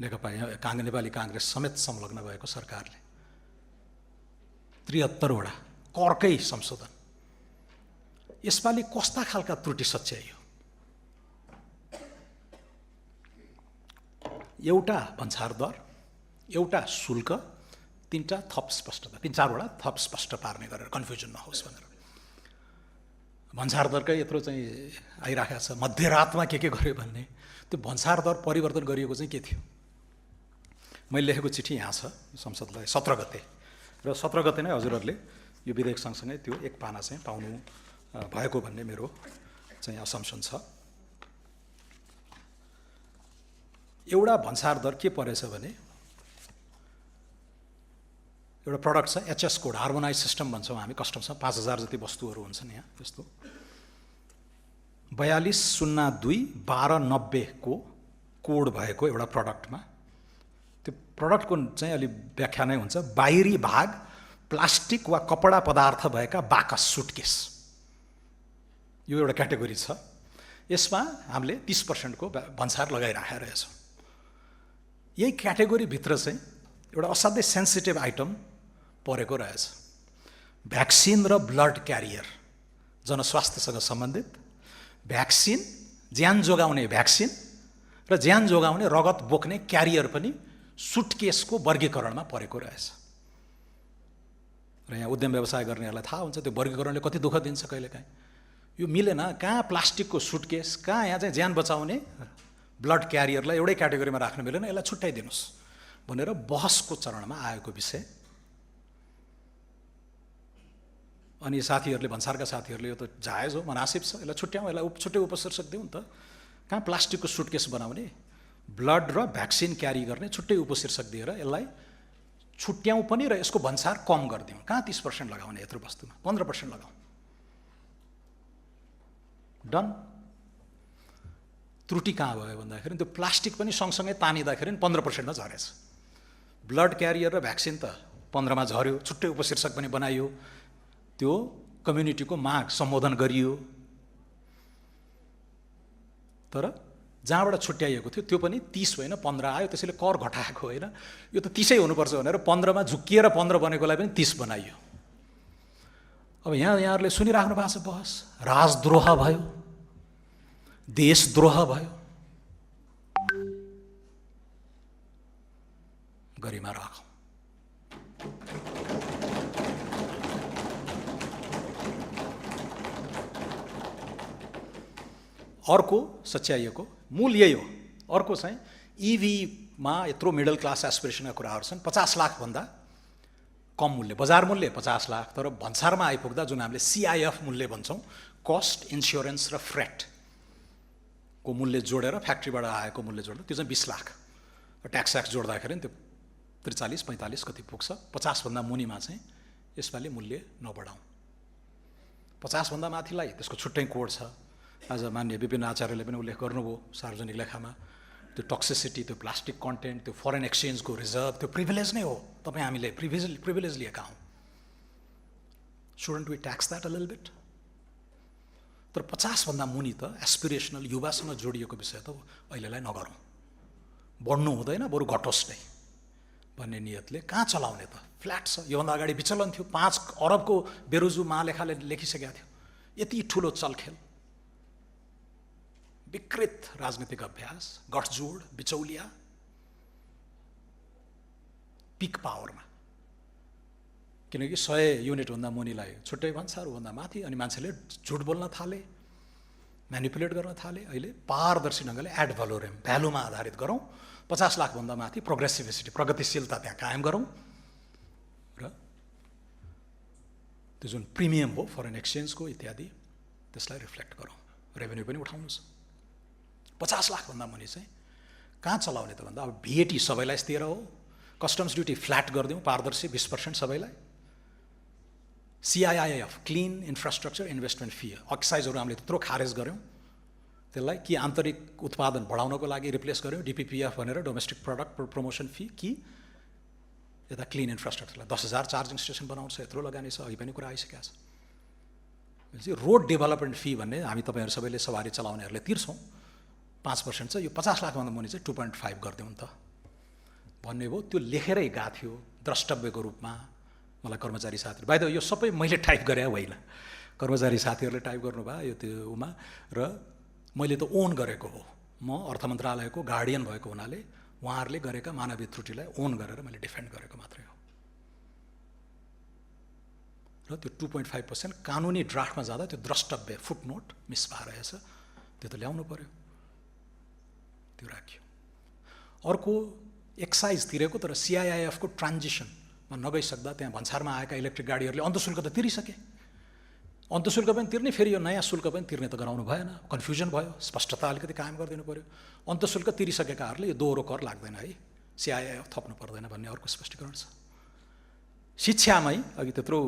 नेपाली काङ्ग्रेस समेत संलग्न भएको सरकारले। 73 वटा करकै संशोधन। यसपालि कस्ता खालका त्रुटि सच्याइयो? एउटा भन्सार दर, एउटा शुल्क, 3-4 वटा थप स्पष्ट पार्ने गरेर कन्फ्युजन नहोस् भनेर। भन्सार दरकै यत्रो चाहिँ आइराखेको छ, मध्यरातमा के गर्यो भन्ने। त्यो भन्सार दर परिवर्तन गरिएको चाहिँ के थियो? मैले लेखेको चिठी यहाँ छ संसदलाई 17 गते, र 17 गते नै हजुरहरूले यो विधेयक सँगसँगै त्यो एक पाना चाहिँ पाउनु भएको भन्ने मेरो चाहिँ असम्पसन छ। एउटा भन्सार दर के परेछ भने, एउटा प्रडक्ट छ एचएस कोड, हार्मोनाइज सिस्टम भन्छौँ हामी कस्टमसँग, 5000 जति वस्तुहरू हुन्छन् यहाँ। त्यस्तो 4202-1290 को कोड भएको एउटा प्रडक्टमा, त्यो प्रडक्टको चाहिँ अलि व्याख्या नै हुन्छ, बाहिरी भाग प्लास्टिक वा कपडा पदार्थ भएका बाकस, सुटकेस, यो एउटा क्याटेगोरी छ। यसमा हामीले 30% को भन्सार लगाइराखेका रहेछौँ। यही क्याटेगोरीभित्र चाहिँ एउटा असाध्यै सेन्सिटिभ आइटम परेको रहेछ, भ्याक्सिन र ब्लड क्यारियर, जनस्वास्थ्यसँग सम्बन्धित भ्याक्सिन, ज्यान जोगाउने भ्याक्सिन र ज्यान जोगाउने रगत बोक्ने क्यारियर पनि सुटकेसको वर्गीकरणमा परेको रहेछ। र यहाँ उद्यम व्यवसाय गर्नेहरूलाई थाहा हुन्छ त्यो वर्गीकरणले कति दुःख दिन्छ कहिलेकाहीँ। यो मिलेन, कहाँ प्लास्टिकको सुटकेस, कहाँ यहाँ चाहिँ ज्यान बचाउने ब्लड क्यारियरलाई एउटै क्याटेगोरीमा राख्नु मिलेन, यसलाई छुट्याइदिनुहोस् भनेर बहसको चरणमा आएको विषय। अनि साथीहरूले, भन्सारका साथीहरूले यो त जायज हो, मुनासिब छ, यसलाई छुट्याउँ, यसलाई छुट्टै उपशीर्षक दिउँ त, कहाँ प्लास्टिकको सुटकेस बनाउने, ब्लड र भ्याक्सिन क्यारी गर्ने छुट्टै उपशीर्षक दिएर यसलाई छुट्याउँ पनि र यसको भन्सार कम गरिदिउँ। कहाँ 30% लगाउने यत्रो वस्तुमा, 15% लगाउँ। डन। त्रुटि कहाँ भयो भन्दाखेरि त्यो प्लास्टिक पनि सँगसँगै तानिँदाखेरि 15%मा झरेछ। ब्लड क्यारियर र भ्याक्सिन त 15मा झऱ्यो, छुट्टै उपशीर्षक पनि बनाइयो, त्यो कम्युनिटीको माग सम्बोधन गरियो, तर जहाँबाट छुट्याइएको थियो त्यो पनि 30 होइन 15 आयो, त्यसैले कर घटाएको होइन, यो त 30 हुनुपर्छ भनेर 15मा झुक्किएर 15 बनेकोलाई पनि 30 बनाइयो। अब यहाँहरूले सुनिराख्नु भएको छ बहस, राजद्रोह भयो, देशद्रोह भयो, गरिमा राखौँ। अर्को सच्याइएको मूल यही हो। अर्को चाहिँ इभीमा यत्रो मिडल क्लास एस्पिरेसनका कुराहरू छन्। 50 लाखभन्दा कम मूल्य, बजार मूल्य 50 लाख, तर भन्सारमा आइपुग्दा जुन हामीले CIF मूल्य भन्छौँ, कस्ट, इन्स्योरेन्स र फ्रेट को मूल्य जोडेर, फ्याक्ट्रीबाट आएको मूल्य जोडेर त्यो चाहिँ 20 लाख, ट्याक्स जोड्दाखेरि त्यो 43-45 कति पुग्छ। 50भन्दा मुनिमा चाहिँ यसपालि मूल्य नबढाउँ। 50भन्दा माथिलाई त्यसको छुट्टै कोड छ। आज मान्य विपिन आचार्यले पनि उल्लेख गर्नुभयो सार्वजनिक लेखामा, त्यो टक्सिसिटी, त्यो प्लास्टिक कन्टेन्ट, त्यो फरेन एक्सचेन्जको रिजर्भ, त्यो प्रिभिलेज नै हो। तपाईँ हामीले प्रिभिलेज लिएका हौँ। Shouldn't we tax that a little bit? तर 50भन्दा मुनि त एस्पिरेसनल युवासँग जोडिएको विषय त अहिलेलाई नगरौँ, बढ्नु हुँदैन, बरु घटोस् नै भन्ने नियतले कहाँ चलाउने त? फ्ल्याट छ। योभन्दा अगाडि विचलन थियो, 5 अरबको बेरोजु महालेखाले लेखिसकेका थियो। यति ठुलो चलखेल, विकृत राजनीतिक अभ्यास, गठजोड, बिचौलिया, पिक पावरमा। किनकि 100 युनिटभन्दा मुनिलाई छुट्टै भन्साहरूभन्दा माथि, अनि मान्छेले झुट बोल्न थाले, म्यानिपुलेट गर्न थाले। अहिले पारदर्शी ढङ्गले एड भ्यालोरेम, भ्यालुमा आधारित गरौँ। 50 लाखभन्दा माथि प्रोग्रेसिभिसिटी, प्रगतिशीलता त्यहाँ कायम गरौँ, र त्यो जुन प्रिमियम हो फरेन एक्सचेन्जको इत्यादि, त्यसलाई रिफ्लेक्ट गरौँ। रेभेन्यू पनि उठाउनुहोस्। 50 लाखभन्दा मुनि चाहिँ कहाँ चलाउने त भन्दा, अब VAT सबैलाई 13 हो, कस्टम्स ड्युटी फ्ल्याट गरिदिउँ, पारदर्शी 20% सबैलाई, CIF clean infrastructure investment fee, एक्साइजहरू हामीले त्यत्रो खारेज गऱ्यौँ, त्यसलाई कि आन्तरिक उत्पादन बढाउनको लागि रिप्लेस गऱ्यौँ, DPPF भनेर डोमेस्टिक प्रडक्ट प्रमोसन फी, कि यता क्लिन इन्फ्रास्ट्रक्चरलाई 10,000 चार्जिङ स्टेसन बनाउँछ, यत्रो लगानी छ, अघि पनि कुरा आइसकेको छ। रोड डेभलपमेन्ट फी भन्ने हामी तपाईँहरू सबैले सवारी चलाउनेहरूले तिर्छौँ, 5% छ, यो 50 लाखभन्दा मुनि चाहिँ 2.5 गरिदिउँ त भन्ने भयो। त्यो लेखेरै गएको थियो द्रष्टव्यको रूपमा मलाई कर्मचारी साथीहरू। बाइ द वे, यो सबै मैले टाइप गरे होइन, कर्मचारी साथीहरूले टाइप गर्नुभयो यो त्यो उमा, र मैले त ओन गरेको हो। म अर्थ मन्त्रालयको गार्डियन भएको हुनाले उहाँहरूले गरेका मानवीय त्रुटिलाई ओन गरेर मैले डिफेन्ड गरेको मात्रै हो। र त्यो 2.5% कानुनी ड्राफ्टमा जाँदा त्यो द्रष्टव्य फुटनोट मिस भएर रहेछ, त्यो त ल्याउनु पर्यो, त्यो राख्यो। अर्को एक्साइज तिरेको, तर CIF को ट्रान्जिसनमा नगइसक्दा त्यहाँ भन्सारमा आएका इलेक्ट्रिक गाडीहरूले अन्तशुल्क त तिरिसके, अन्तशुल्क पनि तिर्ने, फेरि यो नयाँ शुल्क पनि तिर्ने त गराउनु भएन, कन्फ्युजन भयो। स्पष्टता अलिकति कायम गरिदिनु पर्यो। अन्तशुल्क तिरिसकेकाहरूले यो दोहोरो कर लाग्दैन है, CIF थप्नु पर्दैन भन्ने अर्को स्पष्टीकरण छ। शिक्षामै अघि त्यत्रो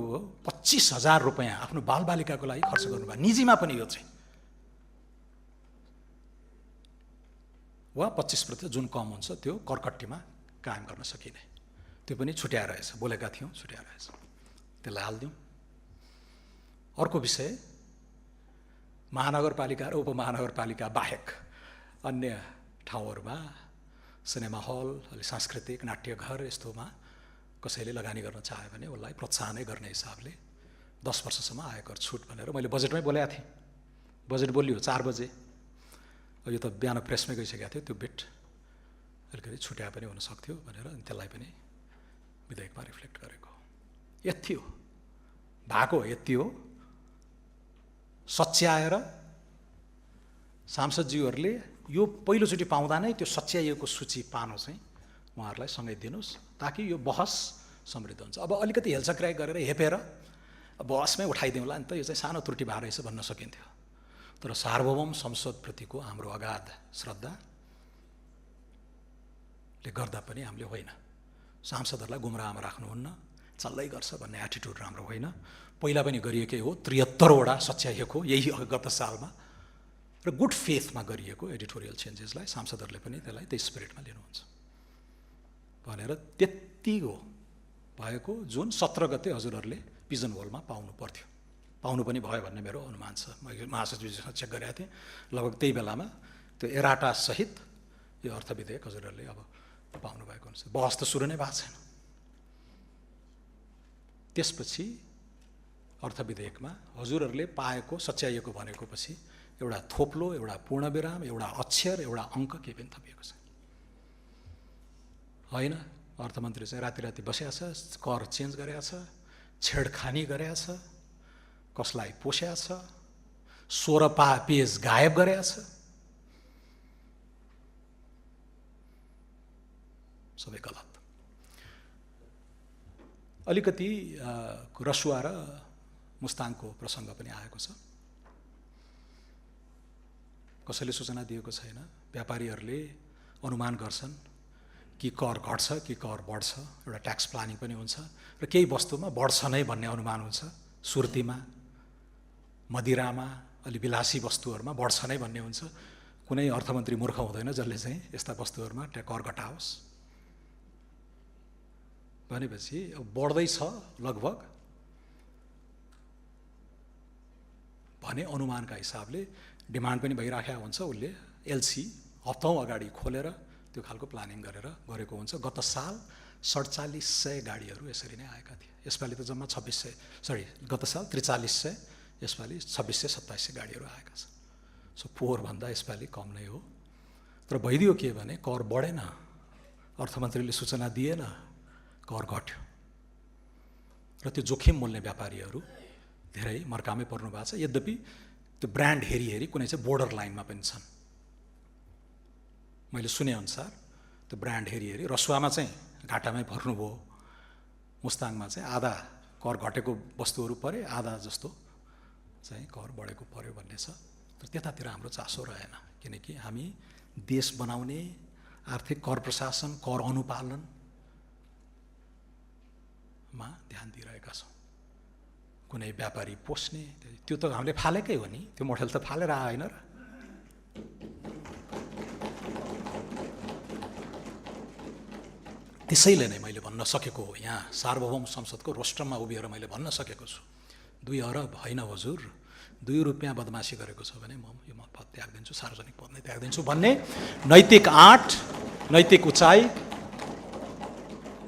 25,000 रुपियाँ आफ्नो बालबालिकाको लागि खर्च गर्नुभयो, निजीमा पनि यो चाहिँ, वा 25% जुन कम हुन्छ त्यो करकट्टीमा कायम गर्न सकिने, त्यो पनि छुट्याएर रहेछ, बोलेका थियौँ, छुट्याएर रहेछ, त्यसलाई हालिदिउँ। अर्को विषय, महानगरपालिका र उपमहानगरपालिका बाहेक अन्य ठाउँहरूमा सिनेमा हल, अलि सांस्कृतिक नाट्यघर यस्तोमा कसैले लगानी गर्न चाह्यो भने उसलाई प्रोत्साहनै गर्ने हिसाबले 10 वर्षसम्म आयकर छुट भनेर मैले बजेटमै बोलेको थिएँ। बजेट बोलियो 4 बजे, यो त बिहान प्रेसमै गइसकेको थियो, त्यो बिट अलिकति छुट्या पनि हुन सक्थ्यो भनेर त्यसलाई पनि विधेयकमा रिफ्लेक्ट गरेको। यति हो भएको, यति हो। सच्याएर सांसदज्यूहरूले यो पहिलोचोटि पाउँदा नै त्यो सच्याइएको सूची पानो चाहिँ उहाँहरूलाई सँगै दिनुहोस्, ताकि यो बहस समृद्ध हुन्छ। अब अलिकति हेल्चक्राइ गरेर हेपेर बहसमै उठाइदिउँला नि त, यो चाहिँ सानो त्रुटि भएर रहेछ भन्न सकिन्थ्यो। तर सार्वभौम संसदप्रतिको हाम्रो अगाध श्रद्धाले गर्दा पनि हामीले होइन, सांसदहरूलाई गुमराहमा राख्नुहुन्न, चल्दै गर्छ भन्ने एटिट्युड राम्रो होइन। पहिला पनि गरिएकै हो, 73 वटा सच्याइएको यही गत सालमा, र गुड फेथमा गरिएको एडिटोरियल चेन्जेसलाई सांसदहरूले पनि त्यसलाई त्यही स्पिरिटमा लिनुहुन्छ भनेर त्यति हो भएको जुन 17 गते हजुरहरूले पिजन होलमा पाउनु पर्थ्यो, पाउनु पनि भयो भन्ने मेरो अनुमान छ। मैले महासचिवजीसँग चेक गरेको थिएँ, लगभग त्यही बेलामा त्यो एराटा सहित यो अर्थ विधेयक हजुरहरूले अब पाउनु भएको हुन्छ। बहस त सुरु नै भएको छैन। त्यसपछि अर्थ विधेयकमा हजुरहरूले पाएको सच्याइएको भनेको पछि एउटा थोप्लो, एउटा पूर्णविराम, एउटा अक्षर, एउटा अङ्क केही पनि थपिएको छैन। होइन, अर्थमन्त्री चाहिँ राति राति बसेको छ, कर चेन्ज गरेको छ, छेडखानी गरेको छ, कसलाई पोस्या छ, 16 पेज गायब गरेको छ, सबै गलत। अलिकति रसुवा र मुस्ताङको प्रसङ्ग पनि आएको छ। कसैले सूचना दिएको छैन। व्यापारीहरूले अनुमान गर्छन् कि कर घट्छ कि कर बढ्छ, एउटा ट्याक्स प्लानिङ पनि हुन्छ र केही वस्तुमा बढ्छ नै भन्ने अनुमान हुन्छ। सुर्तीमा, मदिरामा, अलि विलासी वस्तुहरूमा बढ्छ नै भन्ने हुन्छ। कुनै अर्थमन्त्री मूर्ख हुँदैन जसले चाहिँ यस्ता वस्तुहरूमा कर घटाओस् भनेपछि अब बढ्दैछ लगभग भने अनुमानका हिसाबले डिमान्ड पनि भइराखेको हुन्छ। उसले एलसी हप्तौँ अगाडि खोलेर त्यो खालको प्लानिङ गरेर गरेको हुन्छ। गत साल 4700 गाडीहरू यसरी नै आएका थिए। यसपालि त जम्मा 2600, गत साल 4300, यसपालि 2600-2700 गाडीहरू आएका छन्। सो पोहोरभन्दा यसपालि कम नै हो। तर भइदियो के भने कर बढेन, अर्थमन्त्रीले सूचना दिएन, कर घट्यो र त्यो जोखिम मोल्ने व्यापारीहरू धेरै मर्कामै पर्नु भएको छ। यद्यपि त्यो ब्रान्ड हेरी हेरी कुनै चाहिँ बोर्डर लाइनमा पनि छन्। मैले सुनेअनुसार त्यो ब्रान्ड हेरी हेरी रसुवामा चाहिँ घाटामै भर्नुभयो, मुस्ताङमा चाहिँ आधा कर घटेको वस्तुहरू परे, आधा जस्तो चाहिँ कर बढेको पर्यो भन्ने छ। तर त्यतातिर हाम्रो चासो रहेन, किनकि हामी देश बनाउने, आर्थिक कर प्रशासन, कर अनुपालनमा ध्यान दिइरहेका छौँ। कुनै व्यापारी पोस्ने त्यो त हामीले फालेकै हो नि, त्यो मोडेल त फालेर आएन र। त्यसैले नै मैले भन्न सकेको हो, यहाँ सार्वभौम संसदको रोस्ट्रममा उभिएर मैले भन्न सकेको छु, 2 अरब होइन हजुर, 2 रुपियाँ बदमासी गरेको छ भने म यो पद त्याग दिन्छु, सार्वजनिक पद नै त्याग दिन्छु भन्ने नैतिक आँट, नैतिक उचाइ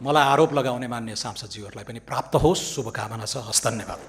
मलाई आरोप लगाउने मान्य सांसदज्यूहरूलाई पनि प्राप्त होस्। शुभकामना छ। हस्, धन्यवाद।